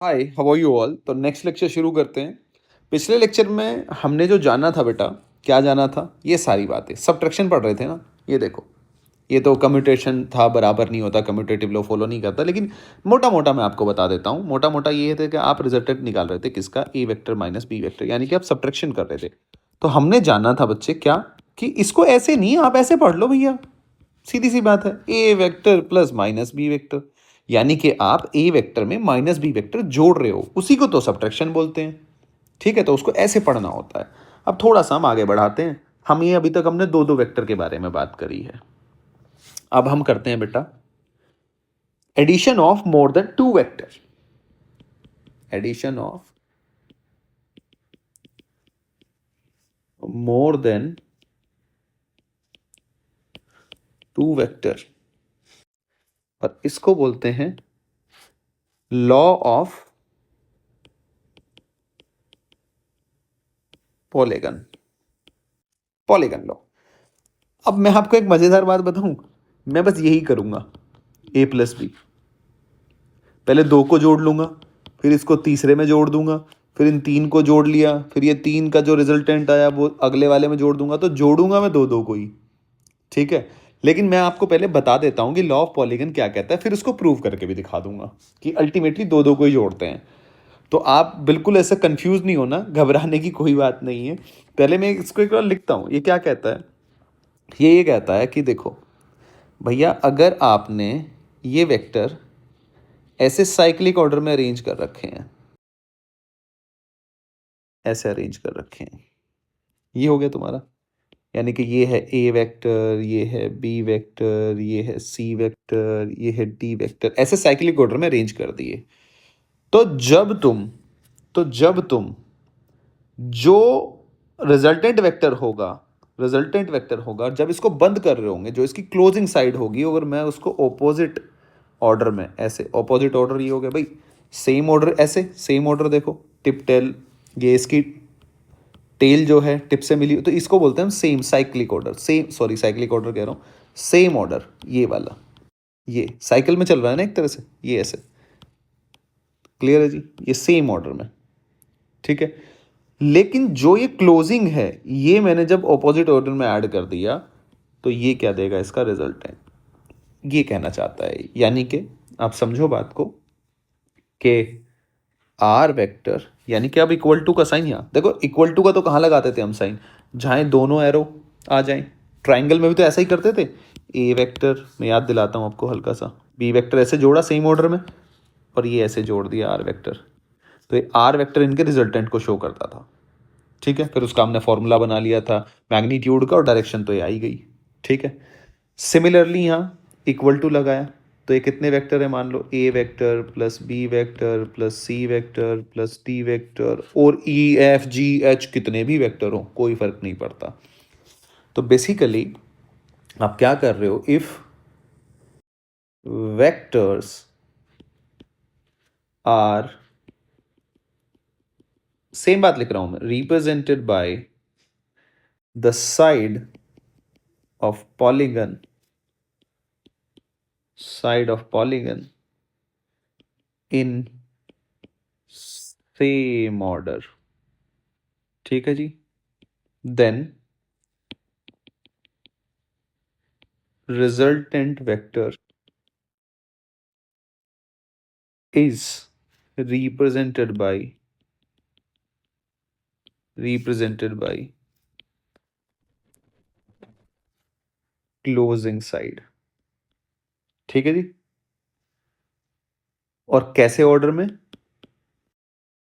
Hi, how are you all? तो next lecture शुरू करते हैं। पिछले लेक्चर में हमने जो जाना था बेटा, क्या जाना था? ये सारी बातें सब्ट्रैक्शन पढ़ रहे थे ना। ये देखो, ये तो कम्यूटेशन था, बराबर नहीं होता, कम्यूटेटिव लॉ फॉलो नहीं करता, लेकिन मोटा मोटा मैं आपको बता देता हूँ। मोटा मोटा ये था कि आप रिजल्टेंट निकाल रहे थे किसका, ए वेक्टर माइनस बी वेक्टर, यानी कि आप सब्ट्रैक्शन कर रहे थे। तो हमने जाना था बच्चे क्या, कि इसको ऐसे नहीं, आप ऐसे पढ़ लो भैया, सीधी सी बात है, A vector plus minus B vector, यानी कि आप ए वेक्टर में माइनस बी वेक्टर जोड़ रहे हो, उसी को तो सब्ट्रैक्शन बोलते हैं। ठीक है, तो उसको ऐसे पढ़ना होता है। अब थोड़ा सा हम आगे बढ़ाते हैं। हम ये अभी तक हमने दो दो वेक्टर के बारे में बात करी है। अब हम करते हैं बेटा addition of more than two vector. Addition of more than two vector, और इसको बोलते हैं law of polygon. Polygon law. अब मैं आपको एक मजेदार बात बताऊं, मैं बस यही करूंगा, ए प्लस बी, पहले दो को जोड़ लूंगा, फिर इसको तीसरे में जोड़ दूंगा, फिर इन तीन को जोड़ लिया, फिर ये तीन का जो रिजल्टेंट आया वो अगले वाले में जोड़ दूंगा, तो जोड़ूंगा मैं दो दो को ही। ठीक है, लेकिन मैं आपको पहले बता देता हूं कि लॉ ऑफ पॉलीगन क्या कहता है, फिर उसको प्रूव करके भी दिखा दूंगा कि अल्टीमेटली दो दो को ही जोड़ते हैं। तो आप बिल्कुल ऐसे कंफ्यूज नहीं होना, घबराने की कोई बात नहीं है। पहले मैं इसको एक बार लिखता हूं, ये क्या कहता है। ये कहता है कि देखो भैया, अगर आपने ये वेक्टर ऐसे साइक्लिक ऑर्डर में अरेंज कर रखे हैं, ऐसे अरेंज कर रखे हैं, ये हो गया तुम्हारा, यानी कि ये है ए वेक्टर, ये है बी वेक्टर, ये है सी वेक्टर, ये है डी वेक्टर, ऐसे साइक्लिक ऑर्डर में अरेंज कर दिए। तो जब तुम जो रिजल्टेंट वेक्टर होगा, जब इसको बंद कर रहे होंगे, जो इसकी क्लोजिंग साइड होगी, अगर मैं उसको ऑपोजिट ऑर्डर में, ऐसे ऑपोजिट ऑर्डर, ये हो गया भाई सेम ऑर्डर, ऐसे सेम ऑर्डर देखो, टिप टेल, ये इसकी टेल जो है टिप से मिली, तो इसको बोलते हैं हम same cyclic order, same, sorry cyclic order कह रहा हूँ, सेम ऑर्डर, ये वाला, ये साइकिल में चल रहा है ना एक तरह से, ये ऐसे, क्लियर है जी, ये सेम ऑर्डर में। ठीक है, लेकिन जो ये क्लोजिंग है, ये मैंने जब ऑपोजिट ऑर्डर में ऐड कर दिया, तो ये क्या देगा, इसका रिजल्ट है, ये कहना चाहता है। यानी कि आप समझो बात को कि आर वेक्टर, यानी कि अब इक्वल टू का साइन, यहाँ देखो, इक्वल टू का तो कहाँ लगाते थे हम साइन, जहाँ दोनों एरो आ जाएं। ट्राइंगल में भी तो ऐसा ही करते थे। ए वेक्टर, मैं याद दिलाता हूँ आपको हल्का सा, बी वेक्टर ऐसे जोड़ा सेम ऑर्डर में, और ये ऐसे जोड़ दिया आर वेक्टर, तो ये आर वेक्टर इनके रिजल्टेंट को शो करता था। ठीक है, फिर उसका हमने फॉर्मूला बना लिया था मैग्नीट्यूड का, और डायरेक्शन तो ये आई गई। ठीक है, सिमिलरली यहाँ इक्वल टू लगाया, तो ये कितने वेक्टर है, मान लो A vector plus B vector plus C vector plus D vector, और ई एफ जी एच कितने भी वेक्टर हो, कोई फर्क नहीं पड़ता। तो बेसिकली आप क्या कर रहे हो, इफ वेक्टर्स आर, सेम बात लिख रहा हूं मैं, represented by the side of polygon, in same order. ठीक है जी, then resultant vector is represented by closing side। ठीक है जी, और कैसे ऑर्डर में,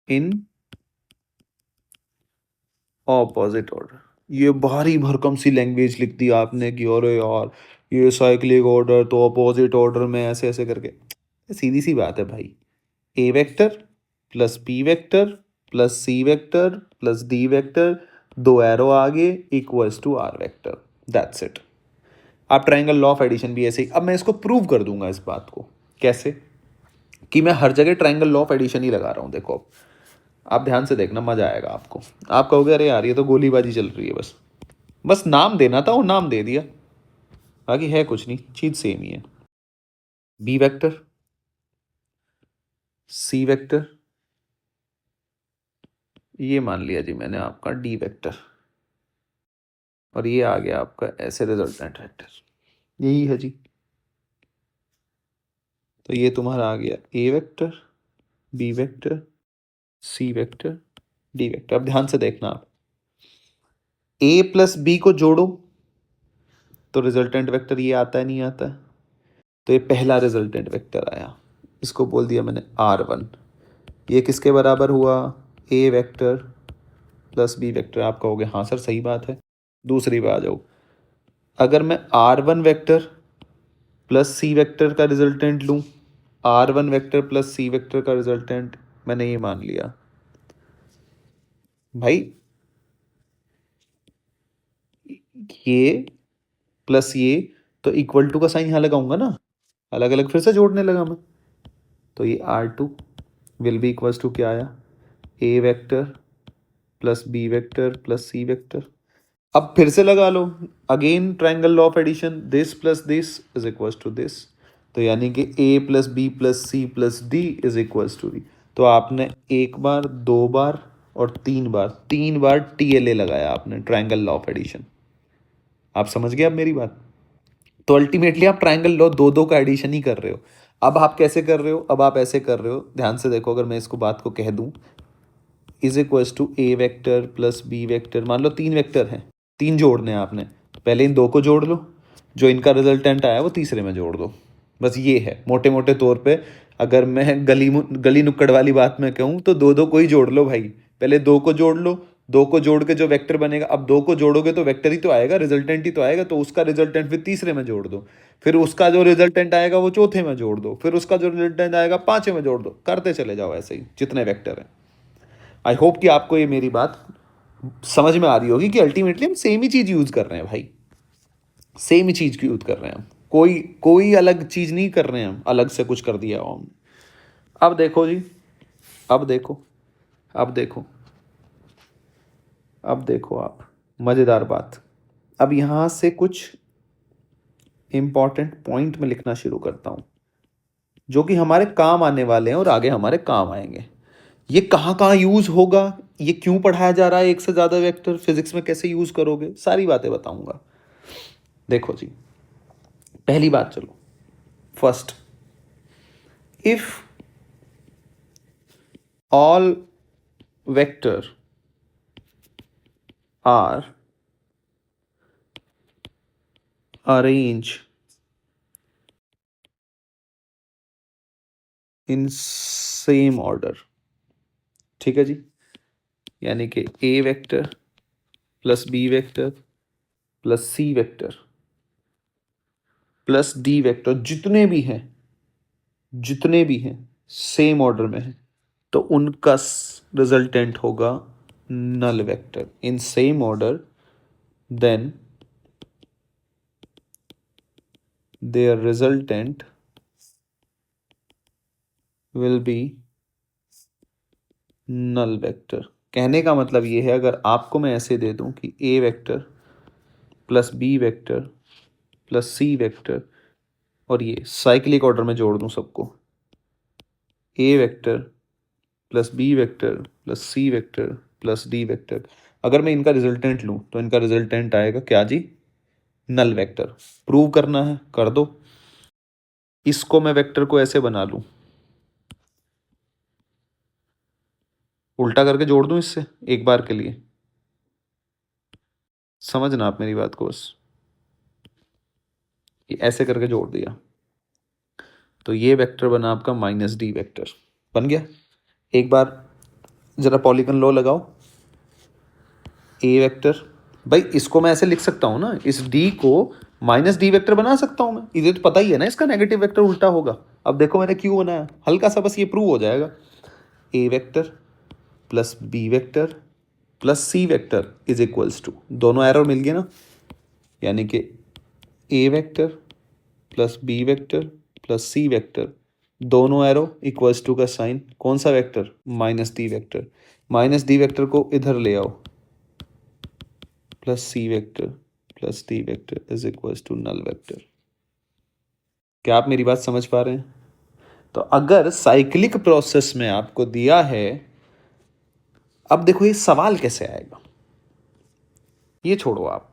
इन ऑपोजिट ऑर्डर। ये भारी भरकम सी लैंग्वेज लिख दी आपने कि अरे यार ये साइक्लिक ऑर्डर तो अपोजिट ऑर्डर में, ऐसे ऐसे करके। सीधी सी बात है भाई, A vector plus B vector plus C vector plus D vector, दो एरो आगे, equals to R vector, that's it. आप ट्राइंगल लॉ ऑफ एडिशन भी ऐसे ही, अब मैं इसको प्रूव कर दूंगा इस बात को, कैसे, कि मैं हर जगह ट्राइंगल लॉ ऑफ एडिशन ही लगा रहा हूँ। देखो आप ध्यान से देखना, मजा आएगा आपको। आप कहोगे अरे यार ये तो गोलीबाजी चल रही है, बस बस नाम देना था और नाम दे दिया, बाकी है कुछ नहीं, चीज सेम ही है। बी वेक्टर, सी वेक्टर, ये मान लिया जी मैंने आपका डी वेक्टर, और ये आ गया आपका ऐसे रिजल्टेंट वेक्टर, यही है जी। तो ये तुम्हारा आ गया ए vector, B vector, C vector, D vector. अब ध्यान से देखना, आप ए प्लस बी को जोड़ो तो रिजल्टेंट वेक्टर ये आता है, नहीं आता है? तो ये पहला रिजल्टेंट वेक्टर आया, इसको बोल दिया मैंने R1। ये किसके बराबर हुआ? ए वेक्टर प्लस बी वेक्टर। आप कहोगे हाँ सर सही बात है। दूसरी बात आ जाओ, अगर मैं R1 vector plus C vector का रिजल्टेंट लूँ, R1 vector plus C vector का रिजल्टेंट मैंने ये मान लिया भाई, ये प्लस ये, तो इक्वल टू का साइन यहाँ लगाऊंगा ना, अलग अलग फिर से जोड़ने लगा मैं। तो ये R2 will be equals to क्या आया? A vector plus B vector plus C vector. अब फिर से लगा लो, again triangle law of addition, this plus this is equals to this. तो यानी कि A plus B plus C plus D is equals to D. तो आपने एक बार, दो बार और तीन बार TLA लगाया आपने, ट्रायंगल लॉ ऑफ एडिशन। आप समझ गए अब मेरी बात? तो अल्टीमेटली आप ट्रायंगल लॉ दो दो का एडिशन ही कर रहे हो। अब आप कैसे कर रहे हो? अब आप ऐसे कर रहे हो, ध्यान से देखो, अगर मैं इसको बात को कह दूं, is equals to A vector plus B vector. मान लो तीन वेक्टर हैं, तीन जोड़ने हैं आपने, पहले इन दो को जोड़ लो, जो इनका रिजल्टेंट आया वो तीसरे में जोड़ दो। बस ये है मोटे मोटे तौर पे। अगर मैं गली नुक्कड़ वाली बात में कहूँ तो दो दो को ही जोड़ लो भाई, पहले दो को जोड़ लो, दो को जोड़ के जो वेक्टर बनेगा, अब दो को जोड़ोगे तो वेक्टर ही तो आएगा, रिजल्टेंट ही तो आएगा, तो उसका रिजल्टेंट फिर तीसरे में जोड़ दो, फिर उसका जो रिजल्टेंट आएगा वो चौथे में जोड़ दो, फिर उसका जो रिजल्टेंट आएगा पांचवें में जोड़ दो, करते चले जाओ ऐसे ही जितने वेक्टर हैं। आई होप कि आपको ये मेरी बात समझ में आ रही होगी कि अल्टीमेटली हम सेम ही चीज़ यूज़ कर रहे हैं भाई, सेम ही चीज़ की यूज़ कर रहे हैं हम, कोई कोई अलग चीज़ नहीं कर रहे हैं हम, अलग से कुछ कर दिया हो हम। अब देखो जी, अब देखो, अब देखो, अब देखो आप, मज़ेदार बात। अब यहाँ से कुछ इंपॉर्टेंट पॉइंट में लिखना शुरू करता हूँ, जो कि हमारे काम आने वाले हैं और आगे हमारे काम आएंगे। ये कहाँ कहाँ यूज़ होगा, ये क्यों पढ़ाया जा रहा है, एक से ज़्यादा वेक्टर फिजिक्स में कैसे यूज़ करोगे, सारी बातें बताऊंगा। देखो जी, पहली बात, चलो first, if all vector are arrange in same order, ठीक है जी, यानी कि A vector plus B vector plus C vector plus D vector, जितने भी हैं सेम ऑर्डर में है, तो उनका रिजल्टेंट होगा null vector in same order, then their resultant will be null vector. कहने का मतलब ये है, अगर आपको मैं ऐसे दे दूं कि A vector plus B vector plus C vector, और ये साइक्लिक ऑर्डर में जोड़ दूं सबको, A vector plus B vector plus C vector plus D vector, अगर मैं इनका रिजल्टेंट लूं तो इनका रिजल्टेंट आएगा क्या जी? Null vector. प्रूव करना है, कर दो। इसको मैं वेक्टर को ऐसे बना लूं, उल्टा करके जोड़ दूं इससे एक बार के लिए, समझना आप मेरी बात को बस, ये ऐसे करके जोड़ दिया, तो ये वेक्टर बना आपका माइनस डी वेक्टर, बन गया। एक बार जरा पॉलीगन लॉ लगाओ, ए वेक्टर, भाई इसको मैं ऐसे लिख सकता हूँ ना, इस डी को माइनस डी वेक्टर बना सकता हूँ मैं, इधर तो पता ही है ना इसका नेगेटिव वेक्टर उल्टा होगा। अब देखो मैंने क्यों बनाया, हल्का सा बस ये प्रूव हो जाएगा। A vector plus B vector plus C vector is equals to, दोनों एरो मिल गए ना, यानी कि A vector plus B vector plus C vector, दोनों एरो इक्वल्स टू का साइन, कौन सा vector? Minus D vector. Minus D vector को इधर ले आओ, plus C vector plus D vector is equals to null vector. क्या आप मेरी बात समझ पा रहे हैं? तो अगर साइक्लिक प्रोसेस में आपको दिया है, अब देखो ये सवाल कैसे आएगा, ये छोड़ो आप,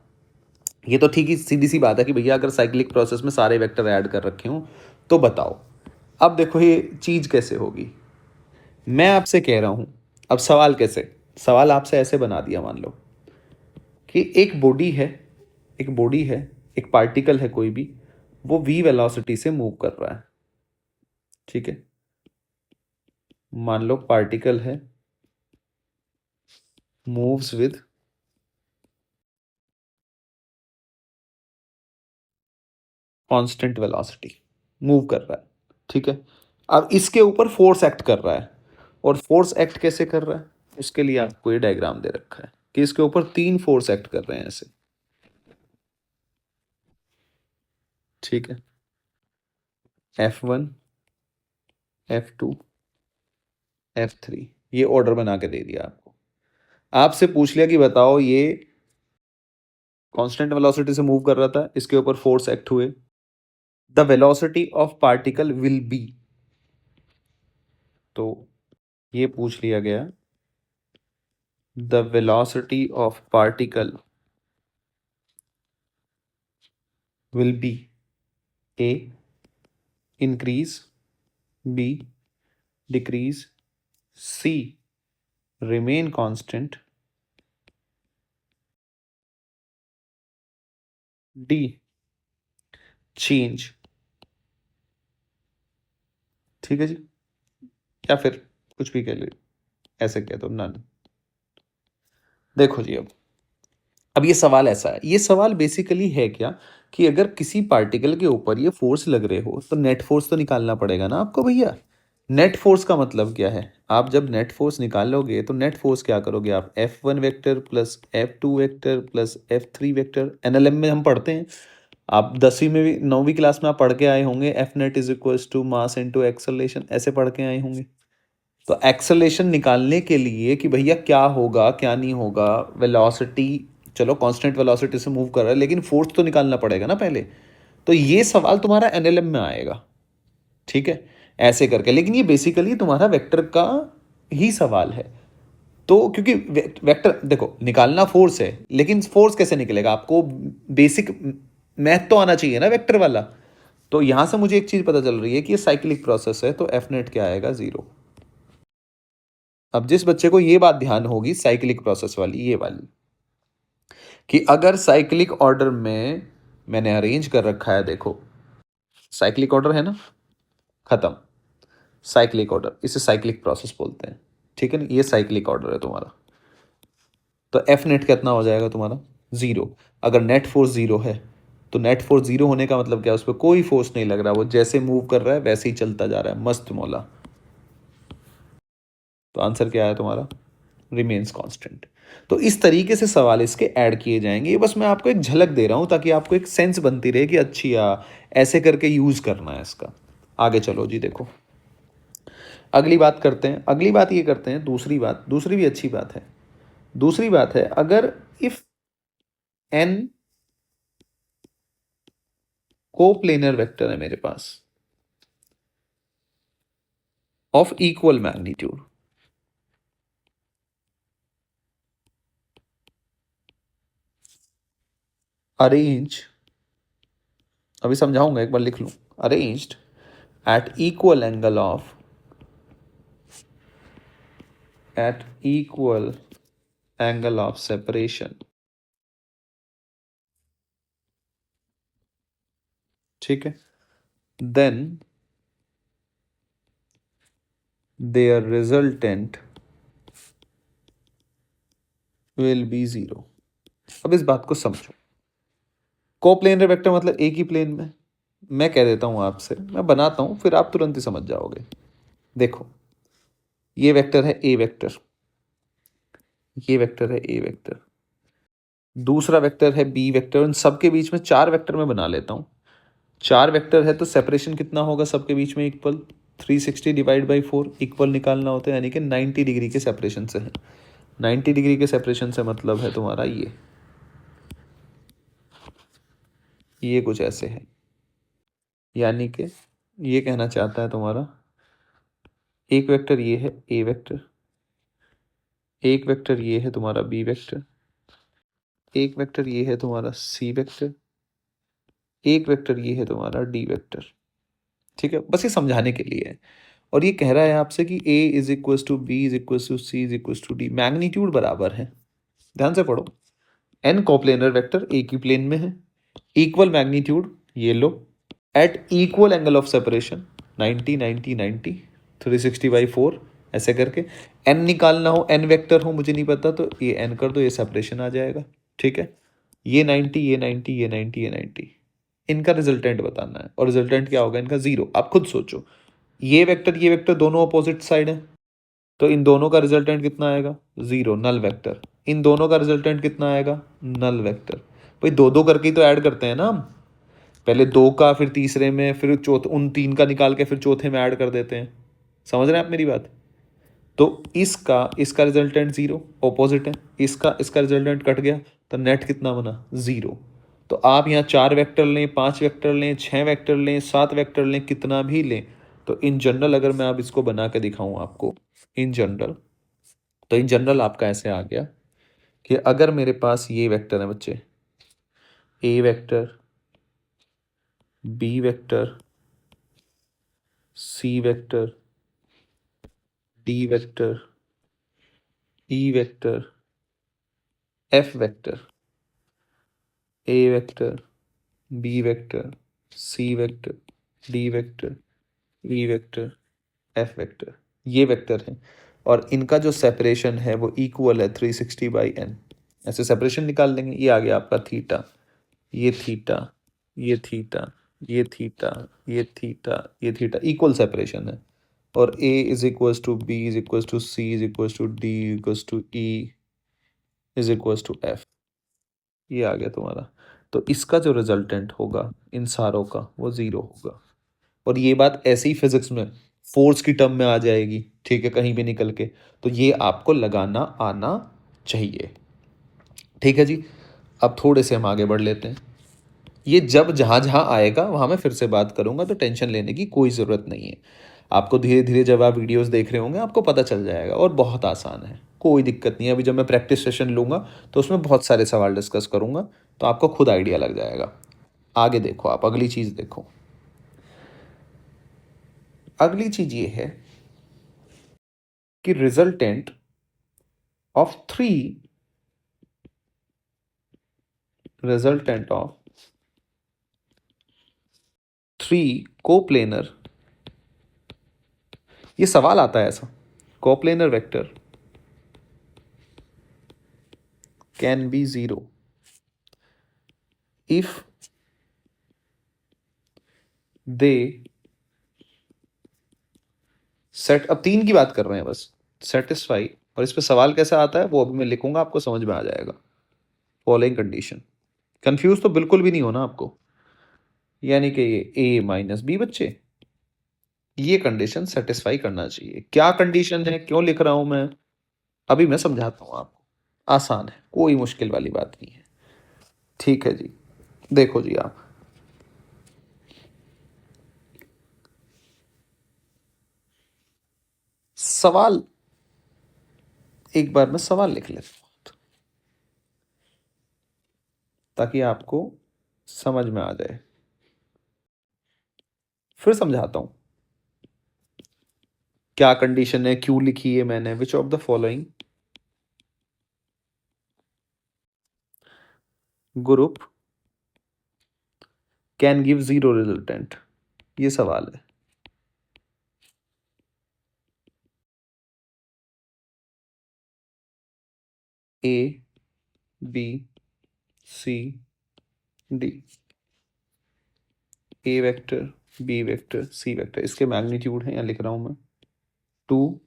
ये तो ठीक ही सीधी सी बात है कि भैया अगर साइक्लिक प्रोसेस में सारे वेक्टर ऐड कर रखे हों तो बताओ। अब देखो ये चीज़ कैसे होगी, मैं आपसे कह रहा हूं, अब सवाल कैसे, सवाल आपसे ऐसे बना दिया, मान लो कि एक बॉडी है, एक बॉडी है, एक पार्टिकल है कोई भी, वो v वेलोसिटी से मूव कर रहा है, ठीक है। मान लो पार्टिकल है, moves with constant velocity, move कर रहा है, ठीक है। अब इसके ऊपर फोर्स एक्ट कर रहा है, और फोर्स एक्ट कैसे कर रहा है, उसके लिए आपको ये डायग्राम दे रखा है कि इसके ऊपर 3 फोर्स एक्ट कर रहे हैं ऐसे, ठीक है। F1, F2, F3, ये ऑर्डर बना के दे दिया आपको। आपसे पूछ लिया कि बताओ ये कांस्टेंट वेलोसिटी से मूव कर रहा था, इसके ऊपर फोर्स एक्ट हुए, the velocity of particle will be, तो ये पूछ लिया गया the velocity of particle will be A increase, B decrease, C remain constant, D change, ठीक है जी, या फिर कुछ भी कह लो, ऐसे कह दो नन। देखो जी, अब ये सवाल ऐसा है, ये सवाल बेसिकली है क्या कि अगर किसी पार्टिकल के ऊपर ये फोर्स लग रहे हो तो नेट फोर्स तो निकालना पड़ेगा ना आपको भैया। नेट फोर्स का मतलब क्या है, आप जब नेट फोर्स निकालोगे तो नेट फोर्स क्या करोगे आप, F1 vector plus F2 vector plus F3 vector, NLM में हम पढ़ते हैं, आप 10वीं में भी 9वीं क्लास में आप पढ़ के आए होंगे, F net is equals to mass into acceleration, ऐसे पढ़ के आए होंगे। तो एक्सेलरेशन निकालने के लिए कि भैया क्या होगा क्या नहीं होगा, वेलोसिटी, चलो कांस्टेंट वेलोसिटी से मूव कर रहा है लेकिन फोर्स तो निकालना पड़ेगा ना पहले, तो ये सवाल तुम्हारा एनएलएम में आएगा, ठीक है, ऐसे करके। लेकिन ये बेसिकली तुम्हारा वेक्टर का ही सवाल है, तो क्योंकि वेक्टर देखो निकालना फोर्स है, लेकिन फोर्स कैसे निकलेगा, आपको बेसिक मैथ तो आना चाहिए ना वेक्टर वाला। तो यहां से मुझे एक चीज पता चल रही है कि ये साइक्लिक प्रोसेस है, तो एफ नेट क्या आएगा, 0। अब जिस बच्चे को ये बात ध्यान होगी साइक्लिक प्रोसेस वाली, ये वाली, कि अगर साइक्लिक ऑर्डर में मैंने अरेंज कर रखा है, देखो साइक्लिक ऑर्डर है ना, खत्म, साइक्लिक ऑर्डर, इसे साइक्लिक प्रोसेस बोलते हैं, ठीक है ना, ये साइक्लिक ऑर्डर है तुम्हारा, तो एफ नेट कितना हो जाएगा तुम्हारा, 0। अगर नेट फोर्स 0 है तो नेट फोर्स 0 होने का मतलब क्या है, उस पर कोई फोर्स नहीं लग रहा, वो जैसे मूव कर रहा है वैसे ही चलता जा रहा है, मस्त मौला। तो आंसर क्या है तुम्हारा, रिमेन्स कांस्टेंट। तो इस तरीके से सवाल इसके ऐड किए जाएंगे, ये बस मैं आपको एक झलक दे रहा हूं ताकि आपको एक सेंस बनती रहे कि अच्छी ऐसे करके यूज करना है इसका। आगे चलो जी, देखो अगली बात करते हैं, अगली बात ये करते हैं, दूसरी बात, दूसरी भी अच्छी बात है, दूसरी बात है अगर इफ एन कोप्लेनर वेक्टर है मेरे पास ऑफ इक्वल मैग्नीट्यूड, अरेंज, अभी समझाऊंगा एक बार लिख लूं, arranged at equal angle of, at equal angle of separation, ठीक है, then their resultant will be 0। अब इस बात को समझो, कोप्लेनर वेक्टर मतलब एक ही प्लेन में, मैं कह देता हूं आपसे, मैं बनाता हूं फिर आप तुरंत ही समझ जाओगे। देखो ये वेक्टर है ए वेक्टर, ये वेक्टर है ए वेक्टर, दूसरा वेक्टर है बी वेक्टर, उन सबके बीच में 4 वेक्टर में बना लेता हूं, 4 वेक्टर है तो सेपरेशन कितना होगा सबके बीच में, इक्वल, 360 डिवाइड बाई 4, इक्वल निकालना होता है, यानी कि 90 डिग्री के सेपरेशन से है, 90 डिग्री के सेपरेशन से मतलब है तुम्हारा ये कुछ ऐसे है, यानी कि ये कहना चाहता है तुम्हारा, एक वेक्टर ये है ए वेक्टर, एक वेक्टर ये है तुम्हारा बी वेक्टर, एक वेक्टर ये है तुम्हारा सी वेक्टर, एक वेक्टर ये है तुम्हारा डी वेक्टर। ठीक है, बस ये समझाने के लिए है। और ये कह रहा है आपसे कि a is equal to B is equal to C is equal to D, magnitude बराबर है। ध्यान से पढ़ो, n कोप्लेनर वेक्टर एक ही प्लेन में है, इक्वल मैग्नीट्यूड ये लो, at equal angle of separation 90 90 90 360/4 ऐसे करके। n निकालना हो, n वेक्टर हो, मुझे नहीं पता, तो ये n कर दो, ये सेपरेशन आ जाएगा। ठीक है, ये 90 ये 90 ये 90 ये 90, इनका रिजल्टेंट बताना है। और रिजल्टेंट क्या होगा इनका? जीरो। आप खुद सोचो, ये वेक्टर दोनों अपोजिट साइड है, तो इन दोनों का रिजल्टेंट कितना आएगा? Zero, null vector. इन दोनों का रिजल्टेंट कितना आएगा? Null vector. भाई दो दो करके ही तो ऐड करते हैं ना हम, पहले दो का, फिर तीसरे में, फिर चौथे, उन तीन का निकाल के फिर चौथे में ऐड कर देते हैं। समझ रहे हैं आप मेरी बात? तो इसका इसका रिजल्टेंट जीरो, ऑपोजिट है, इसका इसका रिजल्टेंट कट गया, तो नेट कितना बना? जीरो। तो आप यहाँ 4 वेक्टर लें, 5 वेक्टर लें, 6 वेक्टर लें, 7 वेक्टर लें, कितना भी लें, तो इन जनरल अगर मैं अब इसको बना के दिखाऊं आपको इन जनरल, तो इन जनरल आपका ऐसे आ गया कि अगर मेरे पास ये वेक्टर है बच्चे, A vector, B vector, C vector, D vector, E vector, F vector, A vector, B vector, C vector, D vector, E vector, F vector, ये वेक्टर है। और इनका जो सेपरेशन है वो इक्वल है 360/n। ऐसे सेपरेशन निकाल लेंगे। ये आ गया आपका थीटा, ये थीटा, ये थीटा, ये थीटा, ये थीटा, ये थीटा, इक्वल सेपरेशन है। और a is equals to B is equals to C is equals to D equals to E is equals to F, ये आ गया तुम्हारा। तो इसका जो रिजल्टेंट होगा इन सारों का वो जीरो होगा। और ये बात ऐसे ही फिजिक्स में फोर्स की टर्म में आ जाएगी, ठीक है, कहीं भी निकल के। तो ये आपको लगाना आना चाहिए। ठीक है जी, अब थोड़े से हम आगे बढ़ लेते हैं। ये जब जहाँ जहाँ आएगा वहाँ मैं फिर से बात करूँगा, तो टेंशन लेने की कोई ज़रूरत नहीं है। आपको धीरे धीरे जब आप वीडियोस देख रहे होंगे आपको पता चल जाएगा, और बहुत आसान है, कोई दिक्कत नहीं है। अभी जब मैं प्रैक्टिस सेशन लूँगा तो उसमें बहुत सारे सवाल डिस्कस करूँगा, तो आपको खुद आइडिया लग जाएगा। आगे देखो, आप अगली चीज़ देखो। अगली चीज़ ये है कि रिजल्टेंट ऑफ थ्री कोप्लेनर, ये सवाल आता है ऐसा, coplanar vector can be zero if they set, अब 3 की बात कर रहे हैं बस, सेटिस्फाई। और इस पे सवाल कैसा आता है वो अभी मैं लिखूंगा, आपको समझ में आ जाएगा। फॉलोइंग कंडीशन, कंफ्यूज तो बिल्कुल भी नहीं होना आपको, यानी कि ये a माइनस बी बच्चे, ये कंडीशन सेटिस्फाई करना चाहिए। क्या कंडीशन है, क्यों लिख रहा हूं मैं, अभी मैं समझाता हूं आपको। आसान है, कोई मुश्किल वाली बात नहीं है। ठीक है जी, देखो जी, आप सवाल, एक बार मैं सवाल लिख लेता हूं ताकि आपको समझ में आ जाए, फिर समझाता हूं क्या कंडीशन है, क्यों लिखी है मैंने। Which of the following group can give zero resultant, ये सवाल है। A B C D, A vector, B vector, C vector, इसके मैग्नीट्यूड है, यहाँ लिख रहा हूं मैं 2,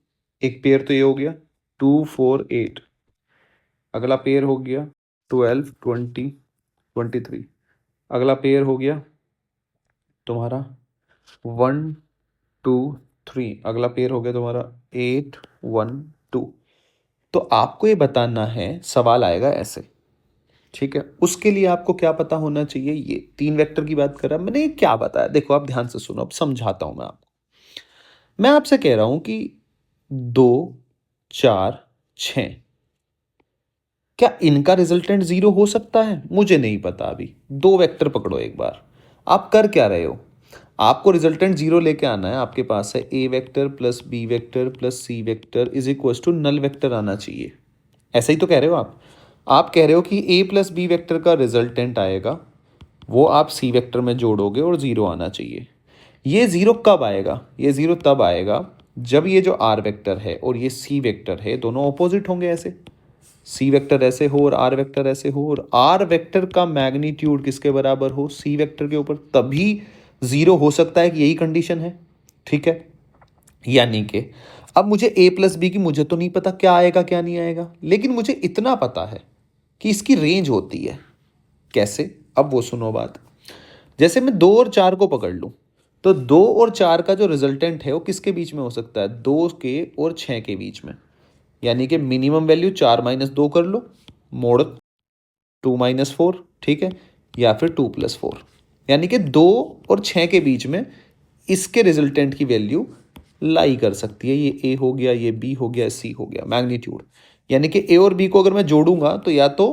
एक पेयर तो ये हो गया 2 4 8, अगला पेयर हो गया 12 20 23, अगला पेयर हो गया तुम्हारा 1 2 3, अगला पेयर हो गया तुम्हारा 8 1 2। तो आपको ये बताना है, सवाल आएगा ऐसे, ठीक है। उसके लिए आपको क्या पता होना चाहिए, ये 3 वेक्टर की बात कर रहा मैंने, ये क्या बताया, देखो आप ध्यान से सुनो, अब समझाता हूं मैं आपको। मैं आपसे कह रहा हूं कि 2 4 6, क्या इनका रिजल्टेंट जीरो हो सकता है? मुझे नहीं पता अभी। दो वेक्टर पकड़ो एक बार। आप कर क्या रहे हो? आपको रिजल्टेंट जीरो लेके आना है। आपके पास है A vector plus B vector plus C vector is equal to null vector आना चाहिए। ऐसा ही तो कह रहे हो आप। आप कह रहे हो कि ए प्लस बी वेक्टर का रिजल्टेंट आएगा, वो आप सी वेक्टर में जोड़ोगे और ज़ीरो आना चाहिए। ये ज़ीरो कब आएगा? ये ज़ीरो तब आएगा जब ये जो आर वेक्टर है और ये सी वेक्टर है दोनों ऑपोजिट होंगे। ऐसे सी वेक्टर ऐसे हो और आर वेक्टर ऐसे हो, और आर वेक्टर का मैग्नीट्यूड किसके बराबर हो? सी वेक्टर के ऊपर, तभी ज़ीरो हो सकता है कि यही कंडीशन है। ठीक है, यानी कि अब मुझे ए प्लस बी की मुझे तो नहीं पता क्या आएगा क्या नहीं आएगा, लेकिन मुझे इतना पता है कि इसकी रेंज होती है। कैसे? अब वो सुनो बात। जैसे मैं दो और चार को पकड़ लूँ, तो दो और चार का जो रिजल्टेंट है वो किसके बीच में हो सकता है? दो के और छः के बीच में। यानी कि मिनिमम वैल्यू चार माइनस दो कर लो, मोड़ टू माइनस फोर, ठीक है, या फिर टू प्लस फोर। यानी कि दो और छः के बीच में इसके रिजल्टेंट की वैल्यू लाई कर सकती है। ये ए हो गया, ये बी हो गया, सी हो गया, मैग्नीट्यूड। यानी कि ए और बी को अगर मैं जोड़ूंगा तो या तो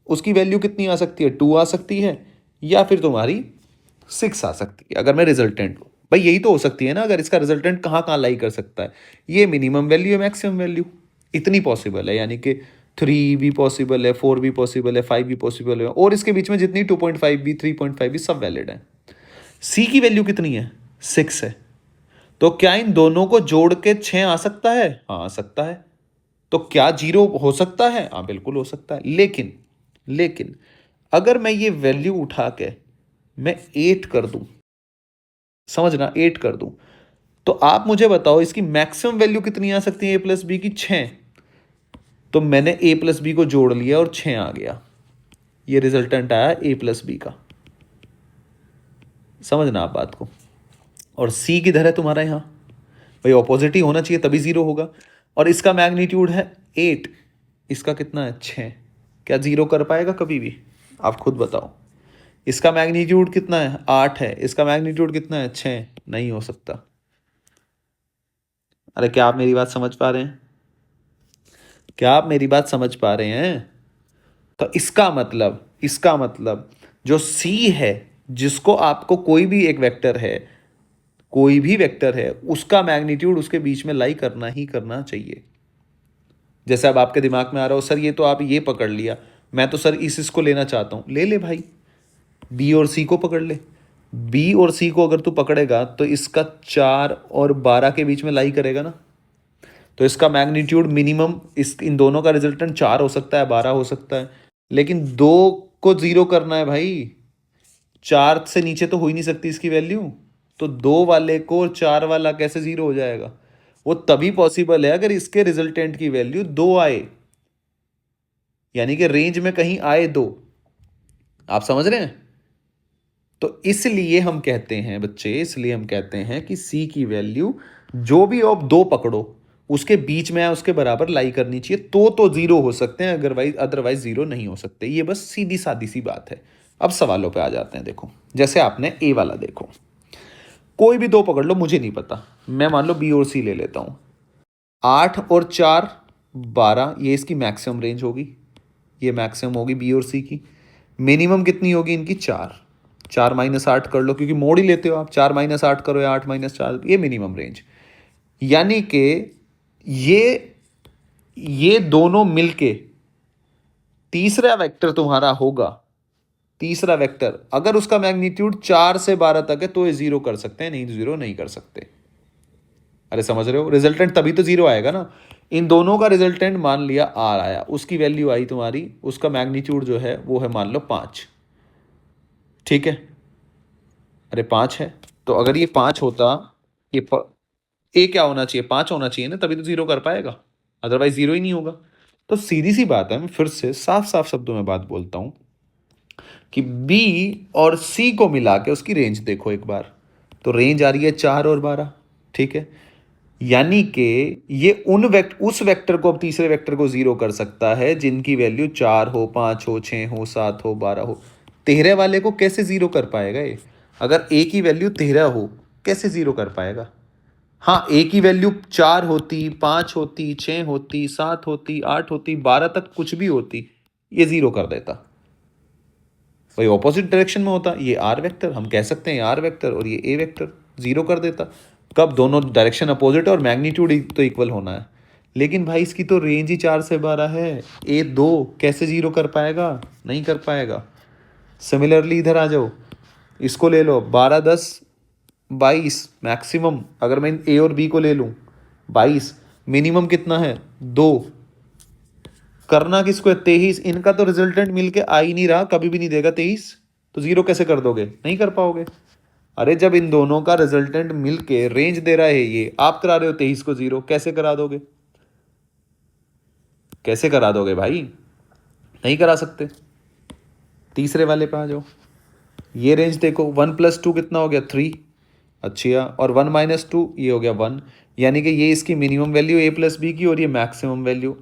उसकी वैल्यू कितनी आ सकती है? टू आ सकती है, या फिर तुम्हारी सिक्स आ सकती है अगर मैं रिजल्टेंट लूँ। भाई यही तो हो सकती है ना। अगर इसका रिजल्टेंट कहाँ कहाँ लाई कर सकता है? ये मिनिमम वैल्यू है, मैक्सिमम वैल्यू, इतनी पॉसिबल है। यानी कि थ्री भी पॉसिबल है, फोर भी पॉसिबल है, फाइव भी पॉसिबल है, और इसके बीच में जितनी 2.5 भी 3.5 भी सब वैलिड है। सी की वैल्यू कितनी है? सिक्स है। तो क्या इन दोनों को जोड़ के छः आ सकता है? हाँ आ सकता है। तो क्या जीरो हो सकता है? हाँ बिल्कुल हो सकता है। लेकिन लेकिन अगर मैं ये वैल्यू उठा के मैं एट कर दूं, समझना, एट कर दूं, तो आप मुझे बताओ इसकी मैक्सिमम वैल्यू कितनी आ सकती है ए प्लस बी की? छः। तो मैंने ए प्लस बी को जोड़ लिया और छः आ गया। ये रिजल्टेंट आया ए प्लस बी का। समझना आप बात को। और सी किधर है तुम्हारा? यहाँ भाई ऑपोजिट ही होना चाहिए तभी जीरो होगा। और इसका मैग्नीट्यूड है एट, इसका कितना है? छः। क्या जीरो कर पाएगा कभी भी? आप खुद बताओ। इसका मैग्नीट्यूड कितना है? आठ है। इसका मैग्नीट्यूड कितना है? छः। नहीं हो सकता। अरे क्या आप मेरी बात समझ पा रहे हैं? क्या आप मेरी बात समझ पा रहे हैं? तो इसका मतलब जो सी है, जिसको आपको कोई भी एक वेक्टर है, कोई भी वेक्टर है, उसका मैग्नीट्यूड उसके बीच में लाई करना ही करना चाहिए। जैसे अब आपके दिमाग में आ रहा हो, सर ये तो आप ये पकड़ लिया, मैं तो सर इसको लेना चाहता हूं। ले ले भाई, बी और सी को पकड़ ले। बी और सी को अगर तू पकड़ेगा तो इसका 4 और 12 के बीच में लाई करेगा ना। तो इसका मैग्नीट्यूड मिनिमम, इस इन दोनों का रिजल्टेंट 4 हो सकता है, 12 हो सकता है, लेकिन 2 को जीरो करना है भाई। 4 से नीचे तो हो ही नहीं सकती इसकी वैल्यू। तो 2 वाले को 4 वाला कैसे जीरो हो जाएगा? वो तभी पॉसिबल है अगर इसके रिजल्टेंट की वैल्यू 2 आए, यानी कि रेंज में कहीं आए 2। आप समझ रहे हैं? तो इसलिए हम कहते हैं बच्चे, इसलिए हम कहते हैं कि सी की वैल्यू जो भी आप दो पकड़ो उसके बीच में है, उसके बराबर लाई करनी चाहिए, तो जीरो हो सकते हैं, अदरवाइज जीरो नहीं हो सकते। ये बस सीधी सादी सी बात है। अब सवालों पे आ जाते हैं। देखो, जैसे आपने ए वाला देखो, कोई भी दो पकड़ लो, मुझे नहीं पता, मैं मान लो बी और सी ले लेता हूं। 8 और 4 12, ये इसकी मैक्सिमम रेंज होगी, ये मैक्सिमम होगी बी और सी की। मिनिमम कितनी होगी इनकी? 4। 4 - 8 कर लो, क्योंकि मोड़ ही लेते हो आप। 4 - 8 करो या 8 - 4, ये मिनिमम रेंज। यानी कि ये दोनों मिलके तीसरा वेक्टर तुम्हारा होगा। तीसरा वेक्टर अगर उसका मैग्नीट्यूड 4 से 12 तक है तो ये जीरो कर सकते हैं, नहीं तो जीरो नहीं कर सकते। अरे समझ रहे हो? रिजल्टेंट तभी तो जीरो आएगा ना। इन दोनों का रिजल्टेंट मान लिया आर आया, उसकी वैल्यू आई तुम्हारी, उसका मैग्नीट्यूड जो है वो है मान लो 5। ठीक है, अरे 5 है। तो अगर ये 5 होता, ये ए क्या होना चाहिए? 5 होना चाहिए ना, तभी तो जीरो कर पाएगा, अदरवाइज जीरो ही नहीं होगा। तो सीधी सी बात है, मैं फिर से साफ साफ शब्दों में बात बोलता हूं कि बी और सी को मिला के उसकी रेंज देखो एक बार। तो रेंज आ रही है 4 और 12। ठीक है, यानी कि ये उस वेक्टर को, अब तीसरे वेक्टर को जीरो कर सकता है जिनकी वैल्यू 4 हो, 5 हो, 6 हो, 7 हो, 12 हो। 13 वाले को कैसे जीरो कर पाएगा ये? अगर ए की वैल्यू 13 हो, कैसे जीरो कर पाएगा? हाँ, ए की वैल्यू 4 होती, 5 होती, 6 होती, 7 होती, 8 होती, 12 तक कुछ भी होती, ये जीरो कर देता। भाई ऑपोजिट डायरेक्शन में होता, ये आर वेक्टर, हम कह सकते हैं आर वेक्टर और ये ए वेक्टर, जीरो कर देता। कब? दोनों डायरेक्शन अपोजिट और मैग्नीट्यूड तो इक्वल होना है। लेकिन भाई इसकी तो रेंज ही 4 से 12 है, ए 2 कैसे जीरो कर पाएगा? नहीं कर पाएगा। सिमिलरली इधर आ जाओ, इसको ले लो, 12 10 22 मैक्सिमम। अगर मैं ए और बी को ले लूँ 22, मिनिमम कितना है? 2। करना किसको है? 23। इनका तो रिजल्टेंट मिलके आ ही नहीं रहा, कभी भी नहीं देगा 23, तो जीरो कैसे कर दोगे? नहीं कर पाओगे। अरे जब इन दोनों का रिजल्टेंट मिलके रेंज दे रहा है, ये आप करा रहे हो 23 को जीरो, कैसे करा दोगे? कैसे करा दोगे भाई? नहीं करा सकते। तीसरे वाले पे आ जाओ, ये रेंज देखो, 1+2 कितना हो गया? 3। अच्छा, और 1-2 ये हो गया 1, यानी कि ये इसकी मिनिमम वैल्यू a+b की और ये मैक्सिमम वैल्यू।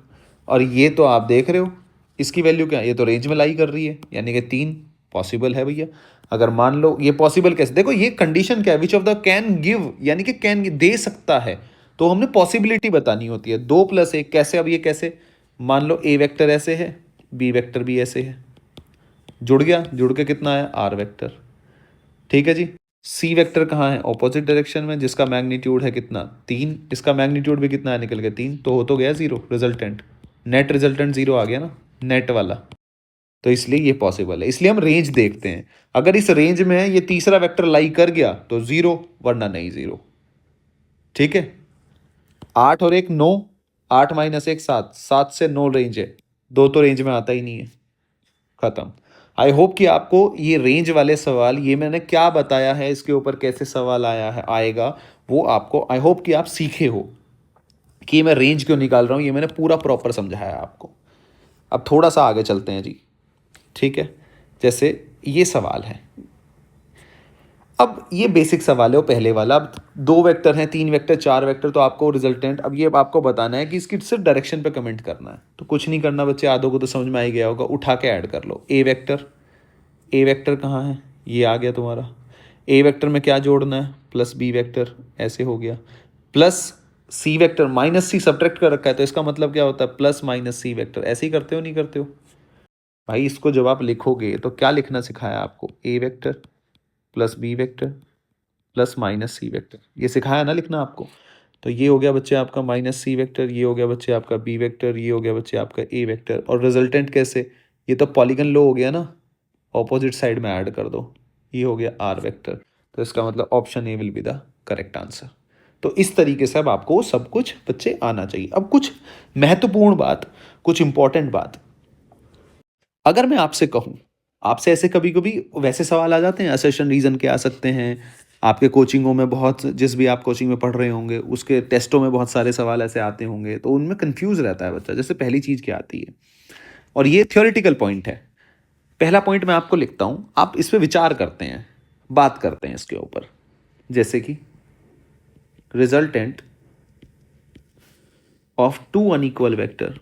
और ये तो आप देख रहे हो इसकी वैल्यू क्या है, ये तो रेंज में लाई कर रही है, यानी कि 3 पॉसिबल है भैया। अगर मान लो ये पॉसिबल कैसे, देखो ये कंडीशन क्या है, विच ऑफ द कैन गिव, यानी कि कैन दे सकता है, तो हमने पॉसिबिलिटी बतानी होती है। 2+1 कैसे? अब ये कैसे? मान लो ए वेक्टर ऐसे है, बी वेक्टर भी ऐसे है, जुड़ गया, जुड़ के कितना है? R vector. ठीक है जी। सी वेक्टर कहाँ है? ऑपोजिट डायरेक्शन में, जिसका मैग्नीट्यूड है कितना? 3। इसका मैग्नीट्यूड भी कितना है? निकल के 3, तो हो तो गया zero resultant, net resultant zero आ गया ना, नेट वाला। तो इसलिए ये पॉसिबल है, इसलिए हम रेंज देखते हैं। अगर इस रेंज में ये तीसरा वेक्टर लाई कर गया तो जीरो, वरना नहीं जीरो। ठीक है। 8 और 1 9, 8-1 7, 7 से 9 रेंज है, 2 तो रेंज में आता ही नहीं है, खत्म। आई होप कि आपको ये रेंज वाले सवाल, ये मैंने क्या बताया है, इसके ऊपर कैसे सवाल आया है आएगा, वो आपको आई होप कि आप सीखे हो कि मैं रेंज क्यों निकाल रहा हूँ, ये मैंने पूरा प्रॉपर समझाया आपको। अब थोड़ा सा आगे चलते हैं जी। ठीक है, जैसे ये सवाल है, अब ये बेसिक सवाल है वो पहले वाला। अब 2 वेक्टर हैं, 3 वेक्टर, 4 वेक्टर, तो आपको रिजल्टेंट, अब ये आपको बताना है कि इसकी सिर्फ डायरेक्शन पे कमेंट करना है। तो कुछ नहीं करना बच्चे, आधों को तो समझ में आ ही गया होगा, उठा के ऐड कर लो। ए वेक्टर, ए वेक्टर कहाँ है? ये आ गया तुम्हारा। ए वेक्टर में क्या जोड़ना है? प्लस बी वेक्टर, ऐसे हो गया। प्लस सी वेक्टर, माइनस सी सब्ट्रैक्ट कर रखा है, तो इसका मतलब क्या होता है? Plus minus C vector. ऐसे ही करते हो, नहीं करते हो भाई? इसको जब आप लिखोगे तो क्या लिखना सिखाया आपको? A vector plus B vector plus minus C vector, ये सिखाया ना लिखना आपको। तो ये हो गया बच्चे आपका माइनस सी वेक्टर, ये हो गया बच्चे आपका बी वेक्टर, ये हो गया बच्चे आपका ए वेक्टर। और रिजल्टेंट कैसे? ये तो पॉलीगन लो हो गया ना, ऑपोजिट साइड में ऐड कर दो, ये हो गया आर वेक्टर। तो इसका मतलब option A will be the correct answer. तो इस तरीके से अब आपको सब कुछ बच्चे आना चाहिए। अब कुछ महत्वपूर्ण बात, कुछ इंपॉर्टेंट बात, अगर मैं आपसे कहूँ, आपसे ऐसे कभी कभी वैसे सवाल आ जाते हैं, असर्शन रीजन के आ सकते हैं, आपके कोचिंगों में बहुत, जिस भी आप कोचिंग में पढ़ रहे होंगे उसके टेस्टों में बहुत सारे सवाल ऐसे आते होंगे, तो उनमें कंफ्यूज रहता है बच्चा। जैसे पहली चीज़ क्या आती है, और ये थियोरिटिकल पॉइंट है, पहला पॉइंट मैं आपको लिखता हूँ, आप इस पर विचार करते हैं, बात करते हैं इसके ऊपर। जैसे कि resultant of 2 unequal vector,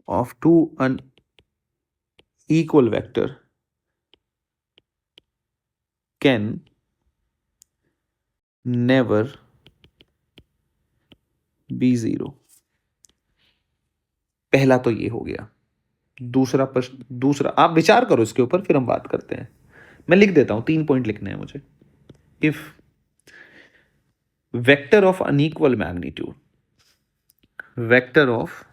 of 2 unequal vector can never be zero। पहला तो ये हो गया। दूसरा प्रश्न, दूसरा आप विचार करो इसके ऊपर, फिर हम बात करते हैं। मैं लिख देता हूं, 3 पॉइंट लिखने हैं मुझे। If vector of unequal magnitude, vector of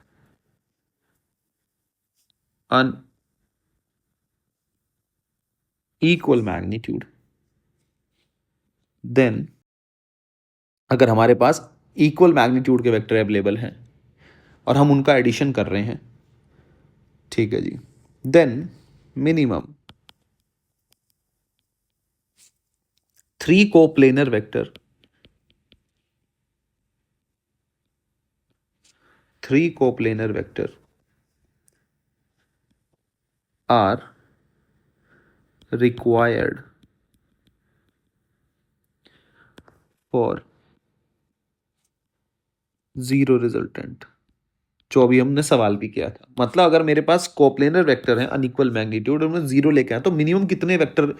unequal magnitude, then अगर हमारे पास इक्वल मैग्नीट्यूड के वेक्टर अवेलेबल हैं और हम उनका एडिशन कर रहे हैं, ठीक है जी, then minimum 3 coplanar vector, 3 coplanar vector are required for zero resultant. जो अभी हमने सवाल भी किया था, मतलब अगर मेरे पास कोप्लेनर वेक्टर है अनइक्वल मैग्नीट्यूड और मैं जीरो लेके आया, तो मिनिमम कितने वेक्टर,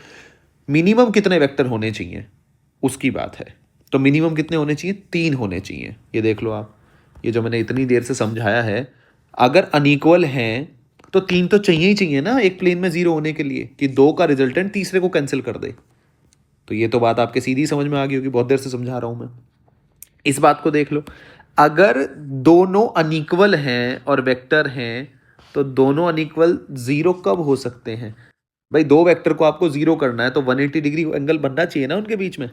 मिनिमम कितने वेक्टर होने चाहिए उसकी बात है। तो मिनिमम कितने होने चाहिए? 3 होने चाहिए। ये देख लो आप, ये जो मैंने इतनी देर से समझाया है, अगर अनइक्वल हैं तो 3 तो चाहिए ही चाहिए ना एक प्लेन में 0 होने के लिए, कि 2 का रिजल्टेंट तीसरे को कैंसिल कर दे। तो ये तो बात आपके सीधी समझ में आ गई होगी, बहुत देर से समझा रहा हूं मैं। इस बात को देख लो, अगर दोनों अनइक्वल हैं और वेक्टर हैं तो दोनों अनइक्वल 0 कब हो सकते हैं? भाई दो वेक्टर को आपको 0 करना है तो 180 डिग्री एंगल बनना चाहिए ना उनके बीच में,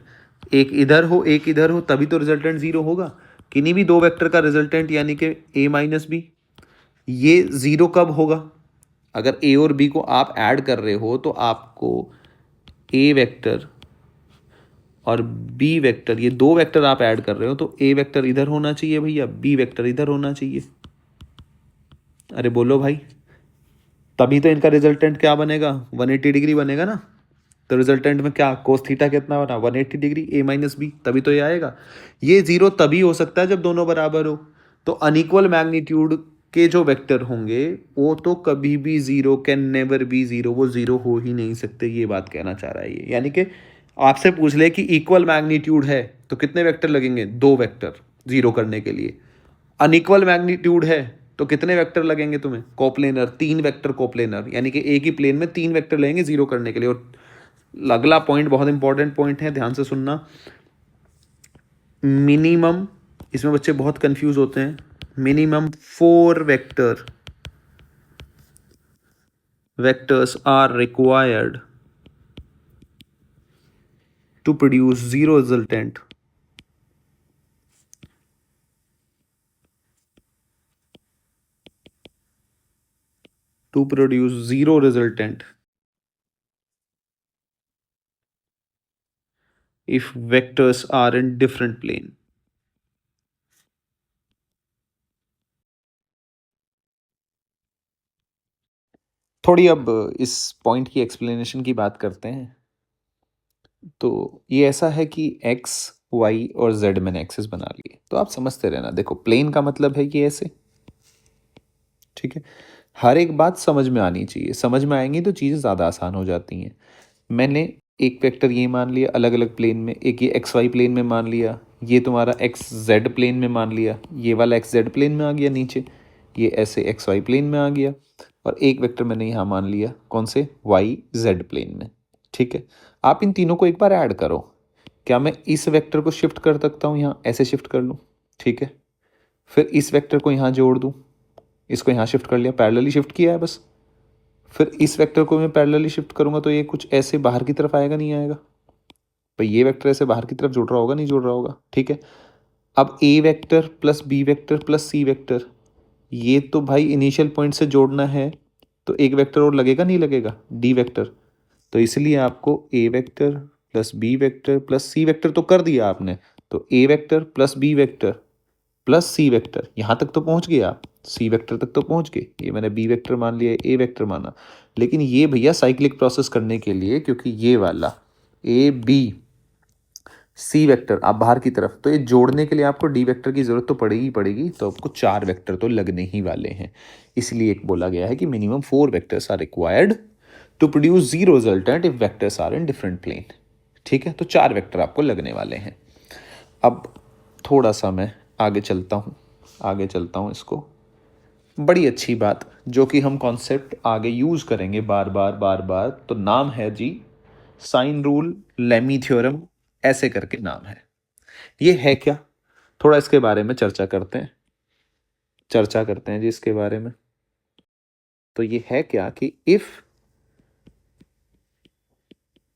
एक इधर हो एक इधर हो, तभी तो रिजल्टेंट 0 होगा। किन्हीं भी दो वेक्टर का रिजल्टेंट यानी कि a माइनस बी, ये 0 कब होगा? अगर a और b को आप ऐड कर रहे हो तो आपको a वेक्टर और b वेक्टर, ये दो वेक्टर आप ऐड कर रहे हो तो a वेक्टर इधर होना चाहिए भैया, b वेक्टर इधर होना चाहिए। अरे बोलो भाई, तभी तो इनका रिजल्टेंट क्या बनेगा, 180 डिग्री बनेगा ना। तो रिजल्टेंट में क्या कोस थीटा कितना बना, 180 डिग्री, a माइनस बी, तभी तो ये आएगा। ये 0 तभी हो सकता है जब दोनों बराबर हो। तो अनइक्वल मैग्नीट्यूड के जो वेक्टर होंगे वो तो कभी भी 0, कैन नेवर बी 0, वो 0 हो ही नहीं सकते, ये बात कहना चाह रहा है ये। यानी कि आपसे पूछ ले कि इक्वल मैग्नीट्यूड है तो कितने वेक्टर लगेंगे, 2 वेक्टर 0 करने के लिए। अनइक्वल मैग्नीट्यूड है तो कितने वेक्टर लगेंगे तुम्हें, कोप्लेनर, 3 वेक्टर कोप्लेनर, यानी कि एक ही प्लेन में 3 वेक्टर लगेंगे 0 करने के लिए। और अगला पॉइंट बहुत इंपॉर्टेंट पॉइंट है, ध्यान से सुनना। मिनिमम, इसमें बच्चे बहुत कंफ्यूज होते हैं, minimum 4 vectors are required to produce zero resultant. To produce zero resultant if vectors are in different plane. थोड़ी अब इस पॉइंट की एक्सप्लेनेशन की बात करते हैं। तो ये ऐसा है कि x, y और z मैंने एक्सेस बना लिए, तो आप समझते रहना। देखो प्लेन का मतलब है कि ऐसे, ठीक है। हर एक बात समझ में आनी चाहिए, समझ में आएंगी तो चीज़ें ज़्यादा आसान हो जाती हैं। मैंने एक वेक्टर ये मान लिया अलग अलग प्लेन में, एक ये एक्स वाई प्लेन में मान लिया, ये तुम्हारा एक्स जेड प्लेन में मान लिया, ये वाला एक्स जेड प्लेन में आ गया नीचे, ये ऐसे एक्स वाई प्लेन में आ गया, और एक वेक्टर मैंने यहाँ मान लिया कौन से, वाई जेड प्लेन में, ठीक है। आप इन तीनों को एक बार ऐड करो। क्या मैं इस वेक्टर को शिफ्ट कर सकता हूँ, यहाँ ऐसे शिफ्ट कर लूँ, ठीक है। फिर इस वेक्टर को यहाँ जोड़ दूँ, इसको यहाँ शिफ्ट कर लिया, पैरेलली शिफ्ट किया है बस। फिर इस वेक्टर को मैं पैरेलली शिफ्ट करूंगा तो ये कुछ ऐसे बाहर की तरफ आएगा, नहीं आएगा भाई, ये वेक्टर ऐसे बाहर की तरफ जुड़ रहा होगा, नहीं जुड़ रहा होगा, ठीक है। अब A vector plus B vector plus C vector, ये तो भाई इनिशियल पॉइंट से जोड़ना है, तो एक वेक्टर और लगेगा, नहीं लगेगा, डी वेक्टर। तो इसलिए आपको A vector plus B vector plus C vector तो कर दिया आपने, तो A vector plus B vector plus C vector, यहाँ तक तो पहुँच गए आप, सी वेक्टर तक तो पहुँच गए। ये मैंने बी वेक्टर मान लिया, ए वेक्टर माना, लेकिन ये भैया साइक्लिक प्रोसेस करने के लिए, क्योंकि ये वाला ए बी सी वेक्टर आप बाहर की तरफ, तो ये जोड़ने के लिए आपको डी वेक्टर की ज़रूरत तो पड़ेगी ही पड़ेगी, तो आपको 4 वेक्टर तो लगने ही वाले हैं। इसलिए एक बोला गया है कि minimum 4 vectors are required to produce zero resultant if vectors are in different plane, ठीक है। तो 4 वेक्टर आपको लगने वाले हैं। अब थोड़ा सा मैं आगे चलता हूँ इसको, बड़ी अच्छी बात जो कि हम कॉन्सेप्ट आगे यूज़ करेंगे बार बार, तो नाम है जी साइन रूल, लेमी थ्योरम, ऐसे करके नाम है। ये है क्या, थोड़ा इसके बारे में चर्चा करते हैं जी इसके बारे में। तो ये है क्या कि if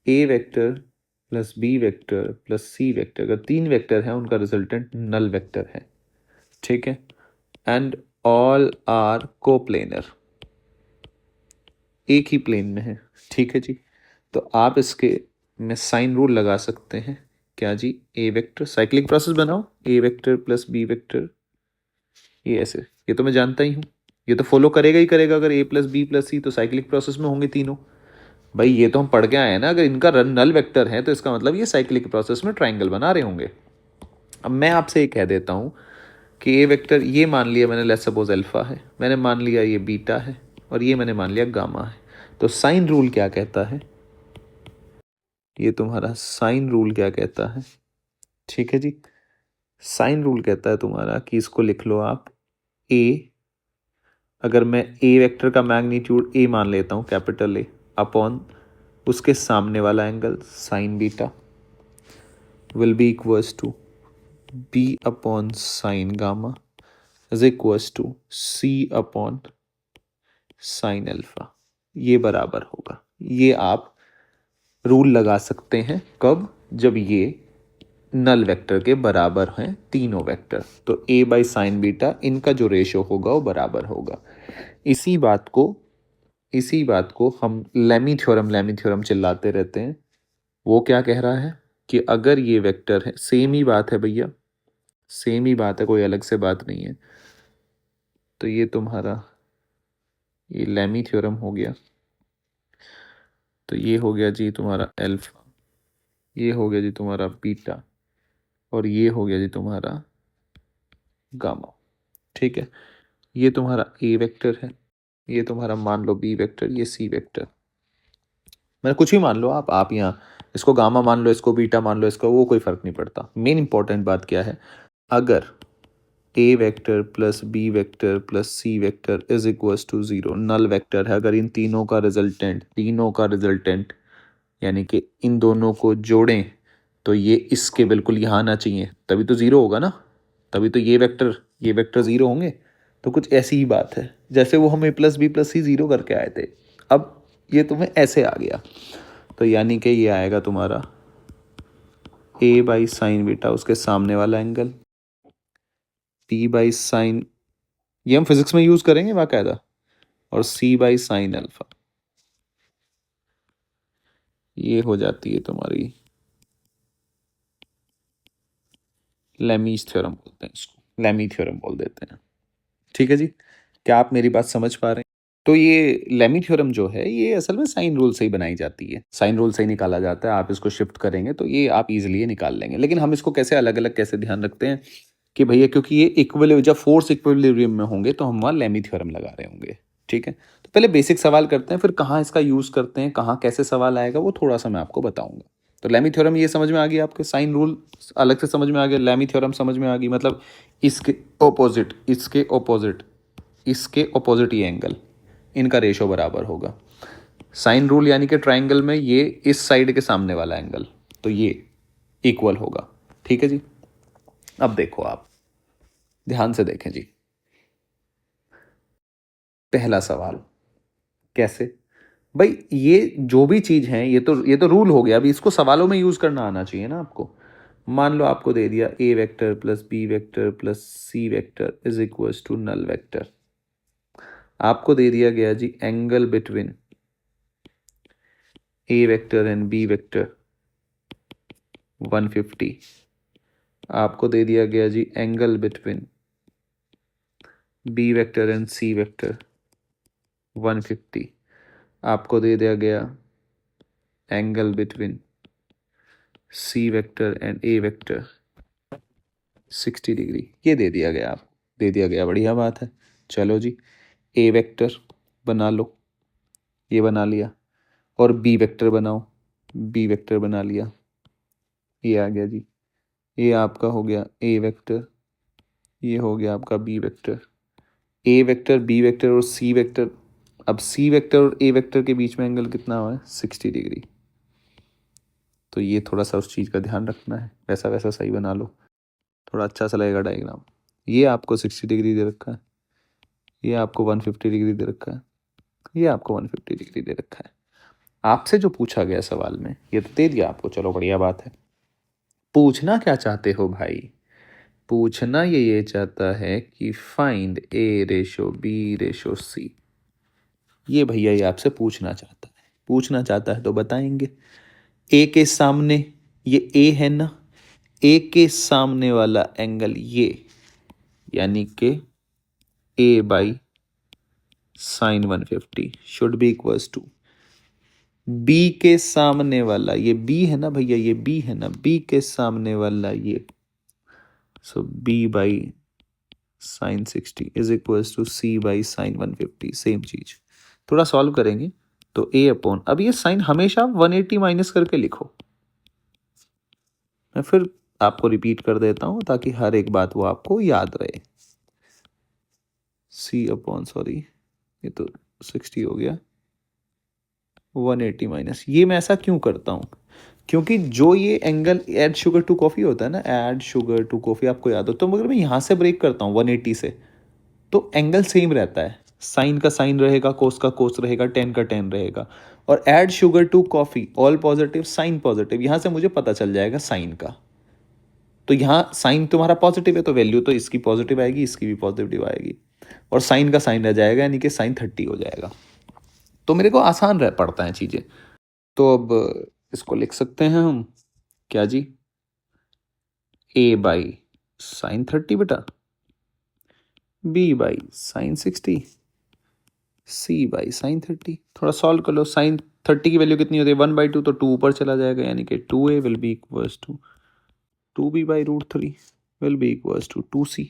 A vector plus B vector plus C vector, अगर 3 वेक्टर हैं उनका रिजल्टेंट नल वेक्टर है, ठीक है, एंड ऑल आर कोप्लेनर, एक ही प्लेन में है, ठीक है जी। तो आप इसके में साइन रूल लगा सकते हैं, क्या जी, ए वेक्टर, साइक्लिक प्रोसेस बनाओ, ए वेक्टर प्लस बी वेक्टर, ये ऐसे, ये तो मैं जानता ही हूँ, ये तो फॉलो करेगा ही करेगा, अगर ए प्लस बी प्लस सी तो साइक्लिक प्रोसेस में होंगे तीनों। भाई ये तो हम पढ़ के आए हैं ना, अगर इनका नल वेक्टर है तो इसका मतलब ये साइक्लिक प्रोसेस में ट्राइंगल बना रहे होंगे। अब मैं आपसे ये कह देता हूँ कि ए वेक्टर ये मान लिया मैंने, लेट्स सपोज अल्फा है, मैंने मान लिया ये बीटा है, और ये मैंने मान लिया गामा है। तो साइन रूल क्या कहता है, ये तुम्हारा साइन रूल क्या कहता है, ठीक है जी। साइन रूल कहता है तुम्हारा कि इसको लिख लो आप ए, अगर मैं ए वेक्टर का मैग्नीट्यूड ए मान लेता हूँ कैपिटल ए अपॉन उसके सामने वाला angle sine beta will be equals to B upon sine gamma is equals to C upon sine alpha. ये बराबर होगा, ये आप रूल लगा सकते हैं कब, जब ये नल वेक्टर के बराबर हैं तीनों वेक्टर, तो a बाई साइन बीटा इनका जो रेशो होगा वो बराबर होगा। इसी बात को हम लेमी थ्योरम चिल्लाते रहते हैं। वो क्या कह रहा है कि अगर ये वेक्टर है, सेम ही बात है भैया, सेम ही बात है, कोई अलग से बात नहीं है। तो ये तुम्हारा ये लेमी थ्योरम हो गया, तो ये हो गया जी तुम्हारा अल्फा, ये हो गया जी तुम्हारा बीटा, और ये हो गया जी तुम्हारा गामा। ठीक है, ये तुम्हारा ए वेक्टर है, ये तुम्हारा मान लो बी वेक्टर, ये सी वेक्टर, मतलब कुछ भी मान लो आप यहाँ इसको गामा मान लो, इसको बीटा मान लो, इसको, वो कोई फर्क नहीं पड़ता। मेन इंपॉर्टेंट बात क्या है, अगर A vector plus B vector plus C vector is equals to zero, null vector है, अगर इन तीनों का रिजल्टेंट यानी कि इन दोनों को जोड़ें तो ये इसके बिल्कुल यहाँ आना चाहिए, तभी तो ज़ीरो होगा ना, तभी तो ये वेक्टर ज़ीरो होंगे। तो कुछ ऐसी ही बात है जैसे वो हम ए प्लस बी प्लस सी ज़ीरो करके आए थे, अब ये तुम्हें ऐसे आ गया, तो यानी कि ये आएगा तुम्हारा ए बाई साइन बीटा उसके सामने वाला एंगल, पी बाई साइन, ये हम फिजिक्स में यूज़ करेंगे बाकायदा, और सी बाई साइन अल्फा, ये हो जाती है तुम्हारी लेमीज थ्योरम बोलते हैं इसको, लेमी थ्योरम बोल देते हैं। ठीक है जी, क्या आप मेरी बात समझ पा रहे हैं? तो ये लेमी थ्योरम जो है ये असल में साइन रूल से ही बनाई जाती है, साइन रूल से ही निकाला जाता है। आप इसको शिफ्ट करेंगे तो ये आप इजीली निकाल लेंगे, लेकिन हम इसको कैसे अलग अलग कैसे ध्यान रखते हैं कि भैया क्योंकि ये इक्विलिब्रियम, जब फोर्स इक्विलिब्रियम में होंगे तो हम वहाँ लेमी थ्योरम लगा रहे होंगे। ठीक है, तो पहले बेसिक सवाल करते हैं, फिर कहाँ इसका यूज़ करते हैं, कहाँ कैसे सवाल आएगा वो थोड़ा सा मैं आपको बताऊंगा। तो लेमी थ्योरम ये समझ में आ गई आपके, साइन रूल अलग से समझ में आ गया, लेमी थ्योरम समझ में आ गई, मतलब इसके ऑपोजिट इसके ऑपोजिट ये एंगल, इनका रेशो बराबर होगा। साइन रूल यानी कि ट्राइंगल में ये इस साइड के सामने वाला एंगल, तो ये इक्वल होगा। ठीक है जी, अब देखो आप ध्यान से देखें जी, पहला सवाल कैसे, भाई ये जो भी चीज है ये तो रूल हो गया, अभी इसको सवालों में यूज करना आना चाहिए ना आपको। मान लो आपको दे दिया A vector plus B vector plus C vector is equals to null vector, आपको दे दिया गया जी angle between A vector and B vector 150, आपको दे दिया गया जी angle between B vector and C vector 150, आपको दे दिया गया angle between C vector and A vector 60 degree, ये दे दिया गया, आप दे दिया गया, बढ़िया बात है। चलो जी, ए वेक्टर बना लो, ये बना लिया, और बी वेक्टर बनाओ, बी वेक्टर बना लिया, ये आ गया जी, ये आपका हो गया ए वेक्टर, ये हो गया आपका B vector, A vector B vector और सी वेक्टर, अब सी वेक्टर और ए वेक्टर के बीच में एंगल कितना हुआ है 60 डिग्री, तो ये थोड़ा सा उस चीज़ का ध्यान रखना है, वैसा वैसा सही बना लो, थोड़ा अच्छा सा लगेगा डायग्राम। ये आपको 60 डिग्री दे रखा है, ये आपको 150 डिग्री दे रखा है, ये आपको 150 डिग्री दे रखा है। आपसे जो पूछा गया सवाल में ये तो दे दिया आपको, चलो बढ़िया बात है। पूछना क्या चाहते हो भाई, पूछना ये चाहता है कि फाइंड ए रेशो बी रेशो सी, ये भैया ये आपसे पूछना चाहता है, पूछना चाहता है तो बताएंगे। ए के सामने ये ए है ना, ए के सामने वाला एंगल ये, यानी कि A by sine 150 should be equals to B के सामने वाला, ये बी है ना भैया, ये बी है ना, बी के सामने वाला ये, so B by sine 60 is equals to C by sine 150, same चीज। थोड़ा सॉल्व करेंगे तो ए अपॉन, अब ये साइन हमेशा 180 माइनस करके लिखो, मैं फिर आपको रिपीट कर देता हूँ ताकि हर एक बात वो आपको याद रहे। सी अपॉन, सॉरी ये तो 60 हो गया, 180 माइनस। ये मैं ऐसा क्यों करता हूँ? क्योंकि जो ये angle add sugar to coffee होता है ना, ऐड शुगर टू कॉफ़ी आपको याद हो, तो मगर मैं यहाँ से ब्रेक करता हूँ 180 से, तो एंगल सेम रहता है। साइन का साइन रहेगा, कोस का कोस रहेगा, टेन का टेन रहेगा। और add sugar to coffee, all positive, sine positive, यहाँ से मुझे पता चल जाएगा साइन का। तो यहाँ साइन तुम्हारा पॉजिटिव है तो वैल्यू तो इसकी पॉजिटिव आएगी, इसकी भी पॉजिटिव आएगी, और साइन का साइन रह जाएगा, यानी कि साइन 30 हो जाएगा। तो मेरे को आसान रह पड़ता है चीज़ें। तो अब इसको लिख सकते हैं हम, क्या जी, ए बाई साइन 30 बेटा, B by sine 60, C by sine 30। थोड़ा सॉल्व कर लो। साइन 30 की वैल्यू कितनी होती है? 1/2, तो 2 ऊपर चला जाएगा, यानी कि 2a will be equals to 2b by root 3 will be equals to 2c।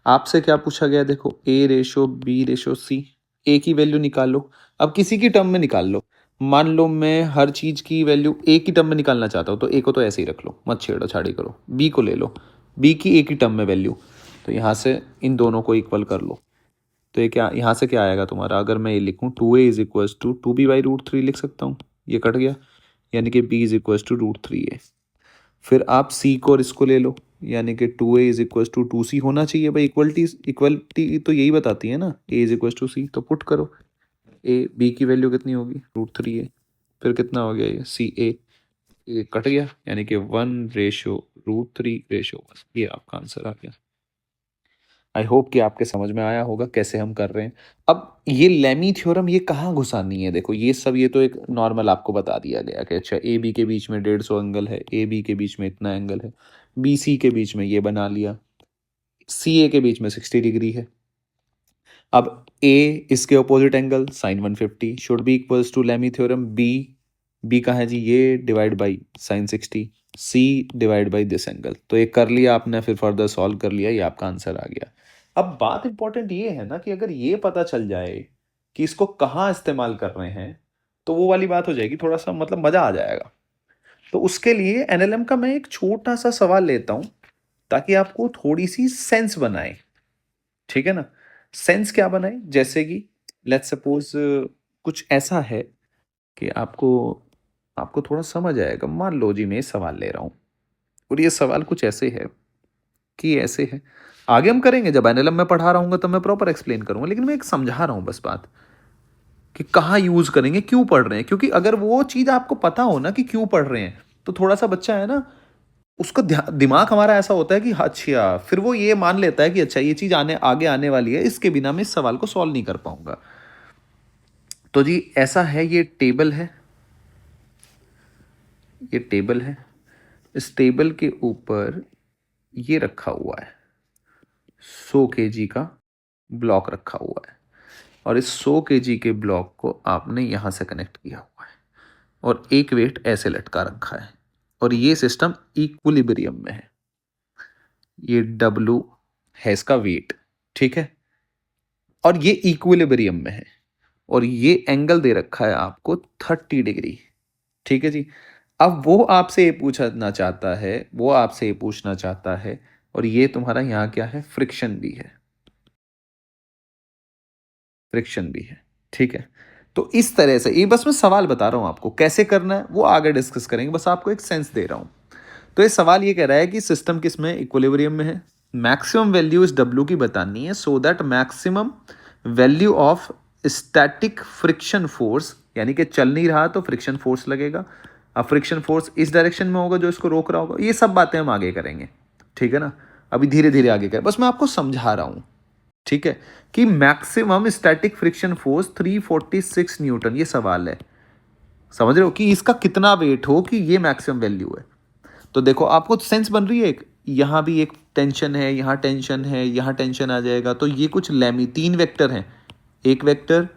आपसे क्या पूछा गया? देखो, a ratio b ratio c, a की वैल्यू निकालो। अब किसी की टर्म में निकाल लो। मान लो मैं हर चीज की वैल्यू a की टर्म में निकालना चाहता हूँ, तो a को तो ऐसे ही रख लो, मत छेड़ो छाड़ी करो। b को ले लो, b की a की टर्म में वैल्यू, तो यहाँ से इन दोनों को इक्वल कर लो। तो ये क्या, यहाँ से क्या आएगा तुम्हारा? अगर मैं ये लिखूँ 2a is equals to 2b by root 3 लिख सकता हूँ, ये कट गया, यानी कि b is equals to root 3a। फिर आप c को और इसको ले लो, यानी कि 2a is equals to 2c होना चाहिए भाई। इक्वलिटी तो यही बताती है ना, a is equals to c, तो पुट करो। b की वैल्यू कितनी होगी? Root 3a। फिर कितना हो गया ये? a ये कट गया, यानी कि 1 रेशो रूट 3 रेशो 1, ये आपका आंसर आ गया। आई होप कि आपके समझ में आया होगा कैसे हम कर रहे हैं। अब ये लेमी थ्योरम ये कहाँ घुसानी है? देखो ये सब, ये तो एक नॉर्मल आपको बता दिया गया कि अच्छा ए बी के बीच में 150 एंगल है, ए बी के बीच में इतना एंगल है, बी सी के बीच में ये बना लिया, सी ए के बीच में 60 डिग्री है। अब ए इसके opposite angle sine 150 should be equals to Lami theorem B कहाँ है जी? ये divide by sine 60, C divide by this angle. तो ये कर लिया आपने, फिर फर्दर सॉल्व कर लिया, ये आपका आंसर आ गया। अब बात इंपॉर्टेंट ये है ना कि अगर ये पता चल जाए कि इसको कहाँ इस्तेमाल कर रहे हैं, तो वो वाली बात हो जाएगी, थोड़ा सा मतलब मजा आ जाएगा। तो उसके लिए एनएलएम का मैं एक छोटा सा सवाल लेता हूं, ताकि आपको थोड़ी सी सेंस बनाए, ठीक है ना? सेंस क्या बनाए? जैसे कि लेट्स सपोज कुछ ऐसा है कि आपको आपको थोड़ा समझ आएगा। मान लो जी मैं सवाल ले रहा हूं, और ये सवाल कुछ ऐसे है कि ऐसे है, आगे हम करेंगे जब एनएलएम में पढ़ा रहा हूँ तो मैं प्रॉपर एक्सप्लेन करूंगा, लेकिन मैं एक समझा रहा हूँ बस बात, कि कहाँ यूज करेंगे, क्यों पढ़ रहे हैं। क्योंकि अगर वो चीज आपको पता हो ना कि क्यों पढ़ रहे हैं, तो थोड़ा सा बच्चा है ना, उसका दिमाग हमारा ऐसा होता है कि अच्छा, फिर वो ये मान लेता है कि अच्छा ये चीज आगे आने वाली है, इसके बिना मैं इस सवाल को सॉल्व नहीं कर पाऊंगा। तो जी ऐसा है, ये टेबल है, ये टेबल है, इस टेबल के ऊपर ये रखा हुआ है 100 kg का ब्लॉक रखा हुआ है, और इस 100 kg के ब्लॉक को आपने यहां से कनेक्ट किया हुआ है, और एक वेट ऐसे लटका रखा है, और ये सिस्टम इक्विलिब्रियम में है। ये W है इसका वेट, ठीक है, और ये इक्विलिब्रियम में है, और ये एंगल दे रखा है आपको 30 डिग्री, ठीक है जी। अब वो आपसे ये पूछना चाहता है, वो आपसे ये पूछना चाहता है, और ये तुम्हारा यहाँ क्या है? फ्रिक्शन भी है, फ्रिक्शन भी है, ठीक है। तो इस तरह से, ये बस मैं सवाल बता रहा हूं आपको कैसे करना है, वो आगे डिस्कस करेंगे, बस आपको एक सेंस दे रहा हूं। तो ये सवाल ये कह रहा है कि सिस्टम किस में? इक्विलिब्रियम में है। मैक्सिमम वैल्यू इस डब्ल्यू की बतानी है, so that maximum value of static friction force, यानी कि चल नहीं रहा तो फ्रिक्शन फोर्स लगेगा। अब फ्रिक्शन फोर्स इस डायरेक्शन में होगा जो इसको रोक रहा होगा। ये सब बातें हम आगे करेंगे, ठीक है ना? अभी धीरे धीरे आगे करें, बस मैं आपको समझा रहा हूं, ठीक है, कि maximum static friction force 346 Newton, ये सवाल है। समझ रहे हो कि इसका कितना वेट हो कि ये मैक्सिमम वैल्यू है। तो देखो आपको सेंस बन रही है, एक यहां भी एक टेंशन है, यहां टेंशन है, यहां टेंशन आ जाएगा, तो ये कुछ लेमी 3 वेक्टर हैं, एक वेक्टर,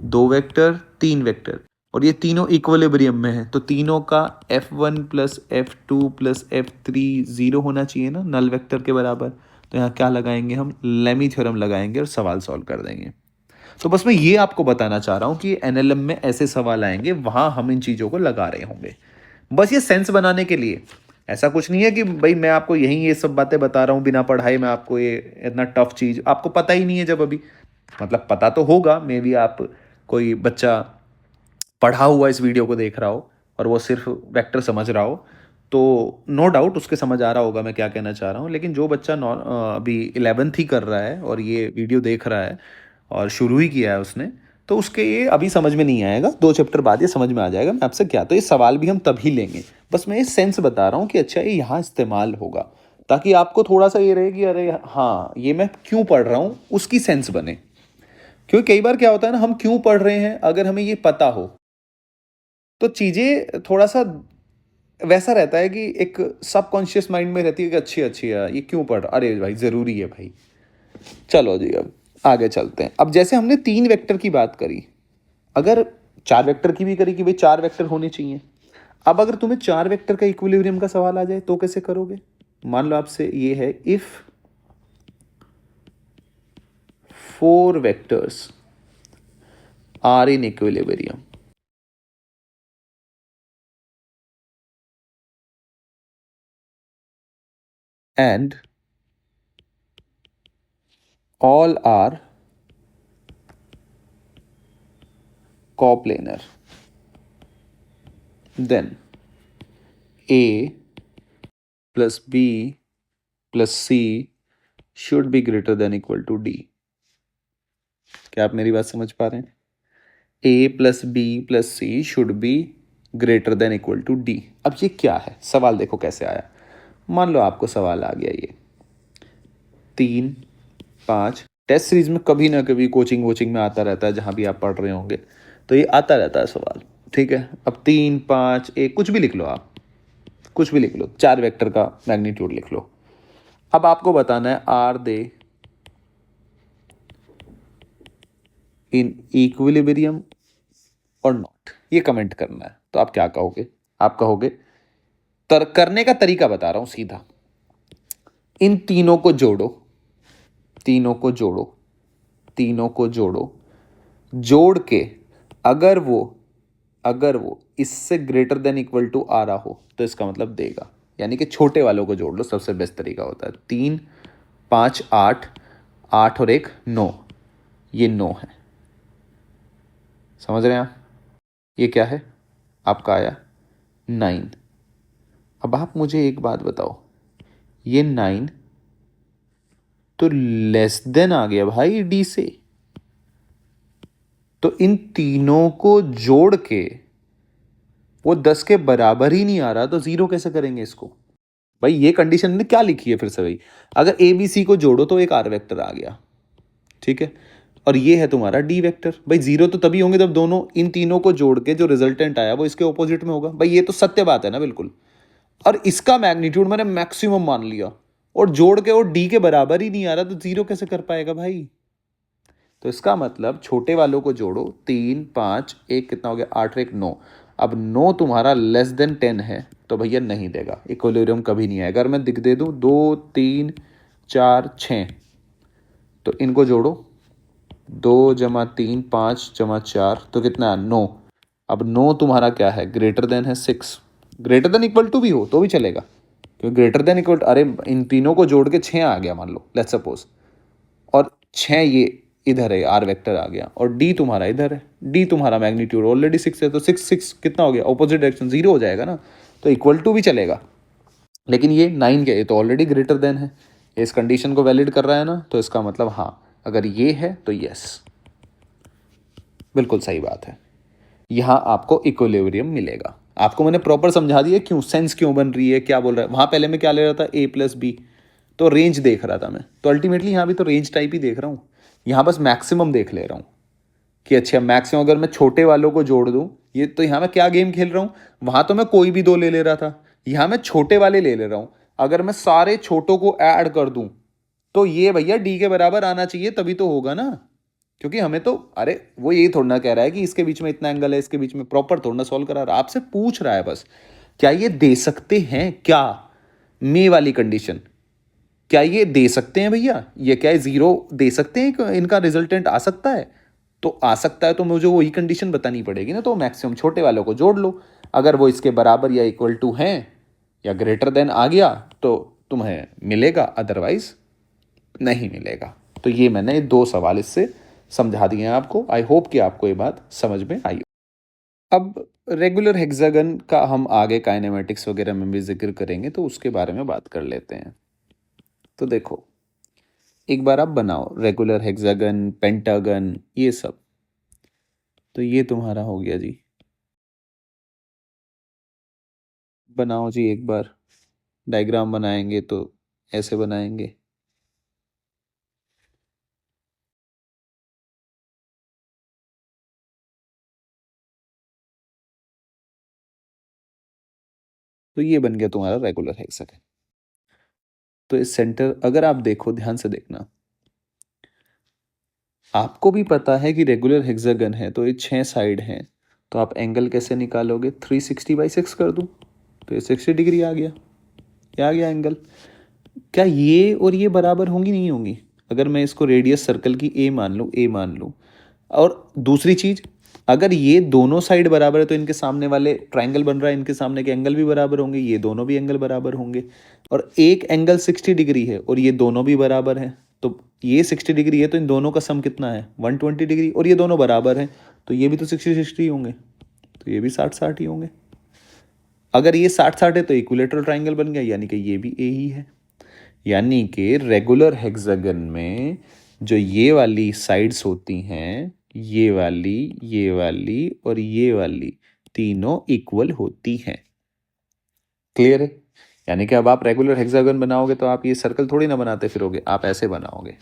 2 वेक्टर, 3 वेक्टर, और ये तीनों इक्विलिब्रियम में है, तो तीनों का F1 plus F2 plus F3 0 होना चाहिए ना, नल वेक्टर के बराबर। तो यहाँ क्या लगाएंगे हम? लेमी थ्योरम लगाएंगे और सवाल सॉल्व कर देंगे। तो बस मैं ये आपको बताना चाह रहा हूँ कि एनएलएम में ऐसे सवाल आएंगे, वहां हम इन चीजों को लगा रहे होंगे, बस ये सेंस बनाने के लिए। ऐसा कुछ नहीं है कि भाई मैं आपको यहीं ये सब बातें बता रहा हूँ बिना पढ़ाई में, आपको ये इतना टफ चीज़ आपको पता ही नहीं है। जब अभी मतलब पता तो होगा, मे बी आप कोई बच्चा पढ़ा हुआ इस वीडियो को देख रहा हो और वो सिर्फ वेक्टर समझ रहा हो, तो नो डाउट उसके समझ आ रहा होगा मैं क्या कहना चाह रहा हूँ। लेकिन जो बच्चा अभी 11th ही कर रहा है और ये वीडियो देख रहा है और शुरू ही किया है उसने, तो उसके ये अभी समझ में नहीं आएगा, 2 चैप्टर बाद ये समझ में आ जाएगा मैं आपसे क्या। तो ये सवाल भी हम तभी लेंगे, बस मैं ये सेंस बता रहा हूँ कि अच्छा ये यहाँ इस्तेमाल होगा, ताकि आपको थोड़ा सा ये रहे कि अरे हाँ ये मैं क्यों पढ़ रहा हूँ, उसकी सेंस बने। क्योंकि कई बार क्या होता है ना, हम क्यों पढ़ रहे हैं अगर हमें ये पता हो तो चीज़ें थोड़ा सा वैसा रहता है कि एक सबकॉन्शियस माइंड में रहती है कि अच्छी अच्छी है, ये क्यों पढ़ रहा, अरे भाई ज़रूरी है भाई। चलो जी अब आगे चलते हैं। अब जैसे हमने 3 वेक्टर की बात करी, अगर 4 वेक्टर की भी करी कि भाई 4 वेक्टर होने चाहिए। अब अगर तुम्हें 4 वेक्टर का इक्विलिब्रियम का सवाल आ जाए तो कैसे करोगे? मान लो आपसे ये है, if 4 vectors are in equilibrium and all are coplanar, then A plus B plus C should be greater than equal to D। क्या आप मेरी बात समझ पा रहे हैं? A plus B plus C should be greater than equal to D. अब ये क्या है, सवाल देखो कैसे आया। मान लो आपको सवाल आ गया ये 3, 5, टेस्ट सीरीज में कभी ना कभी कोचिंग वोचिंग में आता रहता है, जहाँ भी आप पढ़ रहे होंगे तो ये आता रहता है सवाल, ठीक है। अब 3, 5, 1 कुछ भी लिख लो, आप कुछ भी लिख लो, 4 वेक्टर का मैग्नीट्यूड लिख लो। अब आपको बताना है आर दे इन इक्विलिब्रियम और नॉट, ये कमेंट करना है। तो आप क्या कहोगे? आप कहोगे करने का तरीका बता रहा हूं सीधा, इन तीनों को जोड़ो, तीनों को जोड़ो, तीनों को जोड़ो, जोड़ के अगर वो इससे ग्रेटर देन इक्वल टू आ रहा हो तो इसका मतलब देगा। यानी कि छोटे वालों को जोड़ लो, सबसे बेस्ट तरीका होता है। 3, 5, 8, 8 और 1 9, ये 9 है। समझ रहे हैं आप? ये क्या है आपका आया 9। अब आप मुझे एक बात बताओ, ये 9 तो लेस देन आ गया भाई डी से, तो इन तीनों को जोड़ के वो 10 के बराबर ही नहीं आ रहा, तो 0 कैसे करेंगे इसको? भाई ये कंडीशन ने क्या लिखी है फिर से भाई, अगर ए बी सी को जोड़ो तो एक आर वेक्टर आ गया, ठीक है, और ये है तुम्हारा डी वेक्टर। भाई 0 तो तभी होंगे जब दोनों इन तीनों को जोड़ के जो रिजल्टेंट आया वो इसके ऑपोजिट में होगा। भाई ये तो सत्य बात है ना बिल्कुल। और इसका मैग्नीट्यूड मैंने मैक्सिमम मान लिया और जोड़ के वो डी के बराबर ही नहीं आ रहा, तो 0 कैसे कर पाएगा भाई? तो इसका मतलब छोटे वालों को जोड़ो, 3, 5, 1 कितना हो गया, 8 और 1 9। अब 9 तुम्हारा लेस देन 10 है तो भैया नहीं देगा, इक्विलिब्रियम कभी नहीं आएगा। अगर मैं दिख दे दूँ 2, 3, 4, 6, तो इनको जोड़ो, 2 + 3 5 + 4 तो कितना है 9। अब 9 तुम्हारा क्या है, ग्रेटर देन है 6, ग्रेटर देन इक्वल टू भी हो तो भी चलेगा, क्योंकि ग्रेटर देन इक्वल, अरे इन तीनों को जोड़ के 6 आ गया मान लो, लेट्स सपोज, और 6 ये इधर है, आर वेक्टर आ गया, और डी तुम्हारा इधर है, डी तुम्हारा मैग्नीट्यूड ऑलरेडी 6 है, तो 6 कितना हो गया, ऑपोजिट डायरेक्शन 0 हो जाएगा ना, तो इक्वल टू भी चलेगा। लेकिन ये 9 क्या, ये तो ऑलरेडी ग्रेटर देन है, इस कंडीशन को वैलिड कर रहा है ना, तो इसका मतलब हाँ, अगर ये है तो यस, बिल्कुल सही बात है, यहाँ आपको इक्विलिब्रियम मिलेगा। आपको मैंने प्रॉपर समझा दिया क्यों, सेंस क्यों बन रही है, क्या बोल रहा है। वहाँ पहले मैं क्या ले रहा था, ए प्लस बी, तो रेंज देख रहा था मैं, तो अल्टीमेटली यहाँ भी तो रेंज टाइप ही देख रहा हूँ। यहाँ बस मैक्सिमम देख ले रहा हूँ कि अच्छा मैक्सिमम अगर मैं छोटे वालों को जोड़ दूँ, ये तो यहाँ मैं क्या गेम खेल रहा हूँ, वहाँ तो मैं कोई भी 2 ले रहा था, यहाँ मैं छोटे वाले ले रहा हूँ। अगर मैं सारे छोटों को ऐड कर दूँ तो ये भैया डी के बराबर आना चाहिए, तभी तो होगा ना। क्योंकि हमें तो, अरे वो यही थोड़ा ना कह रहा है कि इसके बीच में इतना एंगल है, इसके बीच में, प्रॉपर थोड़ा ना सॉल्व करा रहा, आपसे पूछ रहा है बस, क्या ये दे सकते हैं क्या, मे वाली कंडीशन, क्या ये दे सकते हैं भैया, ये क्या है 0 दे सकते हैं, इनका रिजल्टेंट आ सकता है? तो आ सकता है तो मुझे वही कंडीशन बतानी पड़ेगी ना, तो मैक्सिमम छोटे वालों को जोड़ लो, अगर वो इसके बराबर या इक्वल टू हैं या ग्रेटर देन आ गया तो तुम्हें मिलेगा, अदरवाइज नहीं मिलेगा। तो ये मैंने 2 सवाल इससे समझा दिए हैं आपको। आई होप कि आपको ये बात समझ में आई। अब रेगुलर हेक्सागन का हम आगे काइनेमेटिक्स वगैरह में भी जिक्र करेंगे, तो उसके बारे में बात कर लेते हैं। तो देखो, एक बार आप बनाओ रेगुलर हेक्सागन, पेंटागन, ये सब। तो ये तुम्हारा हो गया जी। बनाओ जी एक बार। डायग्राम बनाएंगे तो ऐसे बनाएंगे। तो ये बन गया तुम्हारा रेगुलर हेक्सागन। तो इस सेंटर, अगर आप देखो, ध्यान से देखना, आपको भी पता है कि रेगुलर हेक्सागन है तो ये 6 साइड हैं। तो आप एंगल कैसे निकालोगे? 360/6 कर दूं तो ये 60 डिग्री आ गया। ये आ गया एंगल। क्या ये और ये बराबर होंगी? नहीं होंगी। अगर मैं इसको रेडियस सर्कल की ए मान लूँ, और दूसरी चीज, अगर ये दोनों साइड बराबर है तो इनके सामने वाले ट्राइंगल बन रहा है, इनके सामने के एंगल भी बराबर होंगे, ये दोनों भी एंगल बराबर होंगे। और एक एंगल 60 डिग्री है और ये दोनों भी बराबर हैं, तो ये 60 डिग्री है तो इन दोनों का सम कितना है? 120 डिग्री। और ये दोनों बराबर हैं तो ये भी तो 60-60 होंगे, तो ये भी 60-60 ही होंगे। अगर ये 60-60 है तो इक्विलेटरल ट्राइंगल बन गया, यानी कि ये भी ए ही है। यानी कि रेगुलर हेक्सागन में जो ये वाली साइड्स होती हैं, ये वाली और ये वाली, तीनों इक्वल होती हैं। क्लियर है? यानी कि अब आप रेगुलर हेक्सागन बनाओगे तो आप ये सर्कल थोड़ी ना बनाते फिरोगे, आप ऐसे बनाओगे,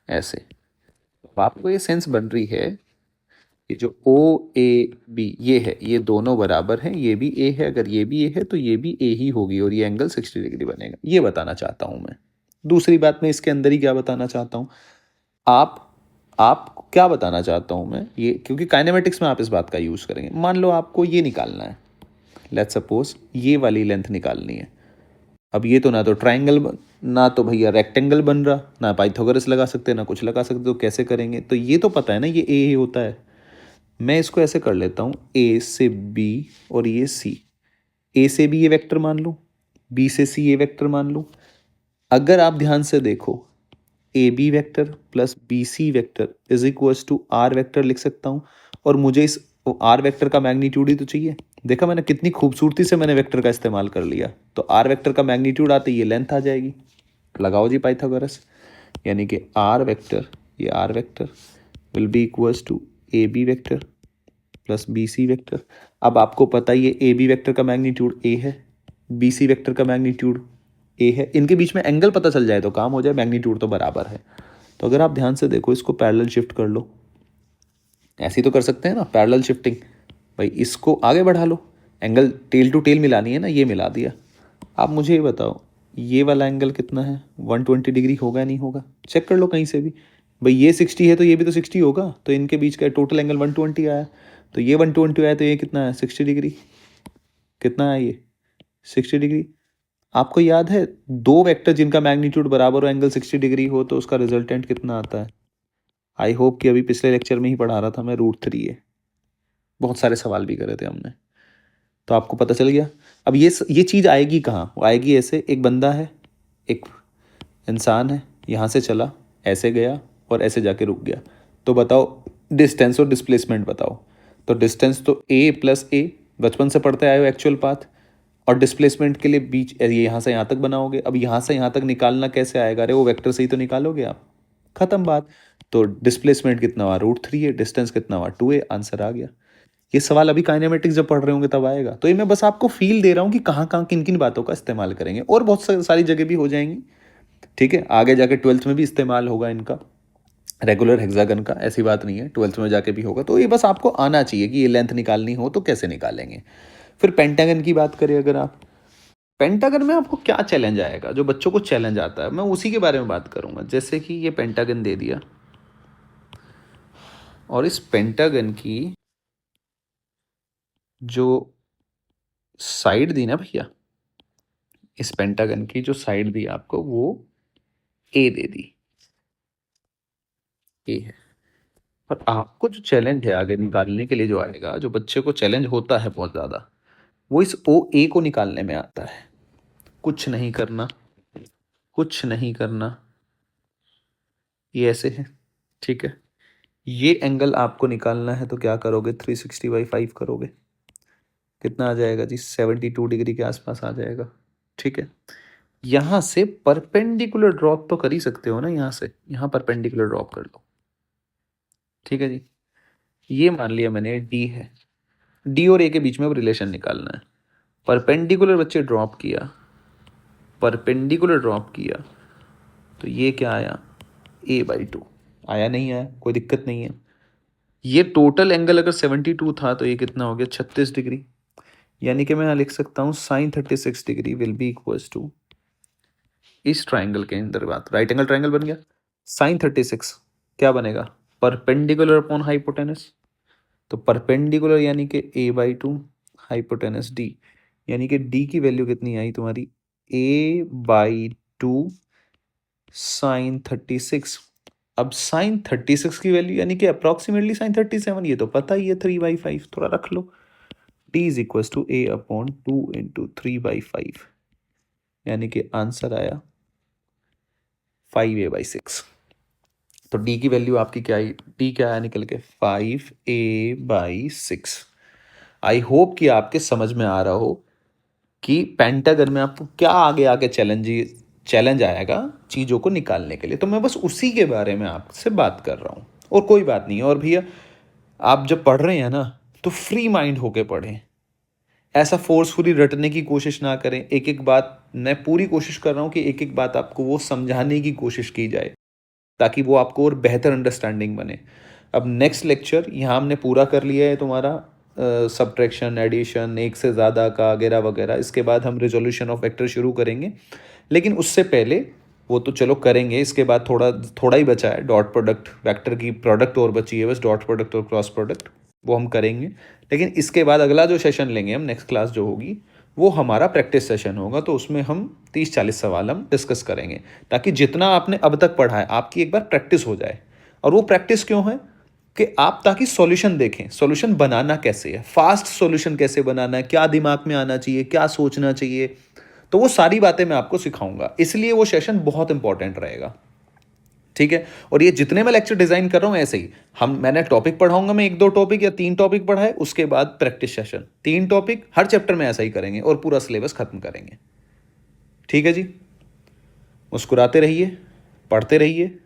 ऐसे। तो आपको ये सेंस बन रही है कि जो ओ ए बी ये है, ये दोनों बराबर हैं, ये भी ए है, अगर ये भी ए है तो ये भी ए ही होगी, और ये एंगल 60 डिग्री बनेगा। ये बताना चाहता हूं मैं। दूसरी बात मैं इसके अंदर ही क्या बताना चाहता हूं, आप आप क्या बताना चाहता हूं मैं ये, क्योंकि काइनेमेटिक्स में आप इस बात का यूज करेंगे। मान लो आपको ये निकालना है, लेट्स सपोज ये वाली लेंथ निकालनी है। अब ये तो ना तो ट्राइंगल, ना तो भैया रेक्टेंगल बन रहा, ना पाइथागोरस लगा सकते, ना कुछ लगा सकते, तो कैसे करेंगे? तो ये तो पता है ना, ये ए होता है। मैं इसको ऐसे कर लेता हूँ, ए से बी और ये सी। ए से बी ये वेक्टर मान लूँ, बी से सी ये वेक्टर मान लूँ। अगर आप ध्यान से देखो, A B vector plus B C vector is equals to R vector लिख सकता हूँ। और मुझे इस आर वैक्टर का मैग्नीट्यूड ही तो चाहिए। देखा मैंने कितनी खूबसूरती से मैंने वेक्टर का इस्तेमाल कर लिया। तो आर वैक्टर का मैग्नीट्यूड आते ये लेंथ आ जाएगी। लगाओ जी पाइथागोरस। यानी कि आर वैक्टर, ये R vector will be equals to A B vector plus B C vector. अब आपको पता है ये ए बी वैक्टर का मैग्नीट्यूड ए है, बी सी वैक्टर का मैग्नीट्यूड ए है। इनके बीच में एंगल पता चल जाए तो काम हो जाए, मैग्नीट्यूड तो बराबर है। तो अगर आप ध्यान से देखो, इसको पैरेलल शिफ्ट कर लो। ऐसे ही तो कर सकते हैं ना, पैरेलल शिफ्टिंग। भाई इसको आगे बढ़ा लो, एंगल टेल टू टेल मिलानी है ना, ये मिला दिया। आप मुझे ये बताओ, ये वाला एंगल कितना है? 120 डिग्री होगा नहीं होगा? चेक कर लो कहीं से भी। भाई ये 60 है तो ये भी तो 60 होगा, तो इनके बीच का टोटल एंगल 120 आया। तो ये 120 आया तो ये कितना है? 60 डिग्री। कितना है ये? 60 डिग्री। आपको याद है, दो वेक्टर जिनका मैग्नीट्यूड बराबर हो, एंगल 60 डिग्री हो, तो उसका रिजल्टेंट कितना आता है? आई होप कि अभी पिछले लेक्चर में ही पढ़ा रहा था मैं, √3 है। बहुत सारे सवाल भी करे थे हमने, तो आपको पता चल गया। अब ये चीज़ आएगी कहाँ? वो आएगी ऐसे, एक बंदा है, एक इंसान है, यहाँ से चला, ऐसे गया और ऐसे जाके रुक गया। तो बताओ डिस्टेंस और डिस्प्लेसमेंट बताओ। तो डिस्टेंस तो ए प्लस ए, बचपन से पढ़ते आए हो एक्चुअल पाथ। और डिस्प्लेसमेंट के लिए बीच ये यहाँ से यहाँ तक बनाओगे। अब यहाँ से यहाँ तक निकालना कैसे आएगा? अरे वो वेक्टर से ही तो निकालोगे आप, खत्म बात। तो डिस्प्लेसमेंट कितना हुआ? √3 है। डिस्टेंस कितना हुआ? 2 है। आंसर आ गया। ये सवाल अभी काइनेमेटिक्स जब पढ़ रहे होंगे तब आएगा। तो ये मैं बस आपको फील दे रहा हूँ कि कहाँ कहाँ किन किन बातों का इस्तेमाल करेंगे, और बहुत सारी जगह भी हो जाएंगी। ठीक है, आगे जाके 12th में भी इस्तेमाल होगा इनका, रेगुलर हेक्सागन का। ऐसी बात नहीं है, 12th में जाके भी होगा। तो ये बस आपको आना चाहिए कि ये लेंथ निकालनी हो तो कैसे निकालेंगे। फिर पेंटागन की बात करें अगर आप, पेंटागन में आपको क्या चैलेंज आएगा? जो बच्चों को चैलेंज आता है मैं उसी के बारे में बात करूंगा। जैसे कि ये पेंटागन दे दिया, और इस पेंटागन की जो साइड दी ना भैया, इस पेंटागन की जो साइड दी आपको, वो ए दे दी, ए है। पर आपको जो चैलेंज है आगे निकालने के लिए जो आएगा, जो बच्चे को चैलेंज होता है बहुत ज़्यादा, वो इस ओ ए को निकालने में आता है। कुछ नहीं करना, कुछ नहीं करना, ये ऐसे है, ठीक है। ये एंगल आपको निकालना है तो क्या करोगे, 360/5 करोगे, कितना आ जाएगा जी, 72 डिग्री के आसपास आ जाएगा, ठीक है। यहाँ से परपेंडिकुलर ड्रॉप तो कर ही सकते हो ना, यहाँ से यहाँ परपेंडिकुलर ड्रॉप कर लो, ठीक है जी। ये मान लिया मैंने डी है, डी और ए के बीच में अब रिलेशन निकालना है। परपेंडिकुलर बच्चे ड्रॉप किया, परपेंडिकुलर ड्रॉप किया तो ये क्या आया, a/2 आया, नहीं आया, कोई दिक्कत नहीं है। ये टोटल एंगल अगर 72 था तो ये कितना हो गया, 36 डिग्री। यानी कि मैं यहाँ लिख सकता हूँ sin 36 degree will be equals to, इस ट्राइंगल के अंदर बात, राइट एंगल ट्राइंगल बन गया, sin 36 क्या बनेगा, परपेंडिकुलर अपॉन हाइपोटेनस। तो परपेंडिकुलर यानी कि a/2 हाइपोटेनस d, यानी कि d की वैल्यू कितनी आई तुम्हारी, a/2 sin 36। अब sin 36 की वैल्यू यानी कि अप्रॉक्सीमेटली sin 37, ये तो पता ही है 3/5, थोड़ा रख लो, d is equal to a/2 into 3/5, यानी कि आंसर आया 5a/6। तो d की वैल्यू आपकी क्या आई, d क्या आया निकल के, 5a/6। आई होप कि आपके समझ में आ रहा हो कि पेंटागन में आपको क्या आगे आगे चैलेंज आएगा चीज़ों को निकालने के लिए। तो मैं बस उसी के बारे में आपसे बात कर रहा हूँ, और कोई बात नहीं है। और भैया आप जब पढ़ रहे हैं ना तो फ्री माइंड होके पढ़ें, ऐसा फोर्सफुली रटने की कोशिश ना करें। एक एक बात मैं पूरी कोशिश कर रहा हूँ कि एक एक बात आपको वो समझाने की कोशिश की जाए ताकि वो आपको और बेहतर अंडरस्टैंडिंग बने। अब नेक्स्ट लेक्चर यहाँ हमने पूरा कर लिया है तुम्हारा सब्ट्रैक्शन, एडिशन, एक से ज़्यादा का वगैरह वगैरह। इसके बाद हम रिजोल्यूशन ऑफ वेक्टर शुरू करेंगे, लेकिन उससे पहले वो तो चलो करेंगे, इसके बाद थोड़ा थोड़ा ही बचा है, डॉट प्रोडक्ट, वेक्टर की प्रोडक्ट और बची है बस, डॉट प्रोडक्ट और क्रॉस प्रोडक्ट, वो हम करेंगे। लेकिन इसके बाद अगला जो सेशन लेंगे हम, नेक्स्ट क्लास जो होगी, वो हमारा प्रैक्टिस सेशन होगा। तो उसमें हम 30-40 सवाल हम डिस्कस करेंगे, ताकि जितना आपने अब तक पढ़ा है आपकी एक बार प्रैक्टिस हो जाए। और वो प्रैक्टिस क्यों है कि आप ताकि सॉल्यूशन देखें, सॉल्यूशन बनाना कैसे है, फास्ट सॉल्यूशन कैसे बनाना है, क्या दिमाग में आना चाहिए, क्या सोचना चाहिए, तो वो सारी बातें मैं आपको सिखाऊंगा। इसलिए वो सेशन बहुत इंपॉर्टेंट रहेगा, ठीक है। और ये जितने मैं लेक्चर डिजाइन कर रहा हूं ऐसे ही मैंने टॉपिक पढ़ाऊंगा, मैं 1-2 टॉपिक या 3 टॉपिक पढ़ाए, उसके बाद प्रैक्टिस सेशन, 3 टॉपिक हर चैप्टर में ऐसा ही करेंगे और पूरा सिलेबस खत्म करेंगे, ठीक है जी। मुस्कुराते रहिए, पढ़ते रहिए,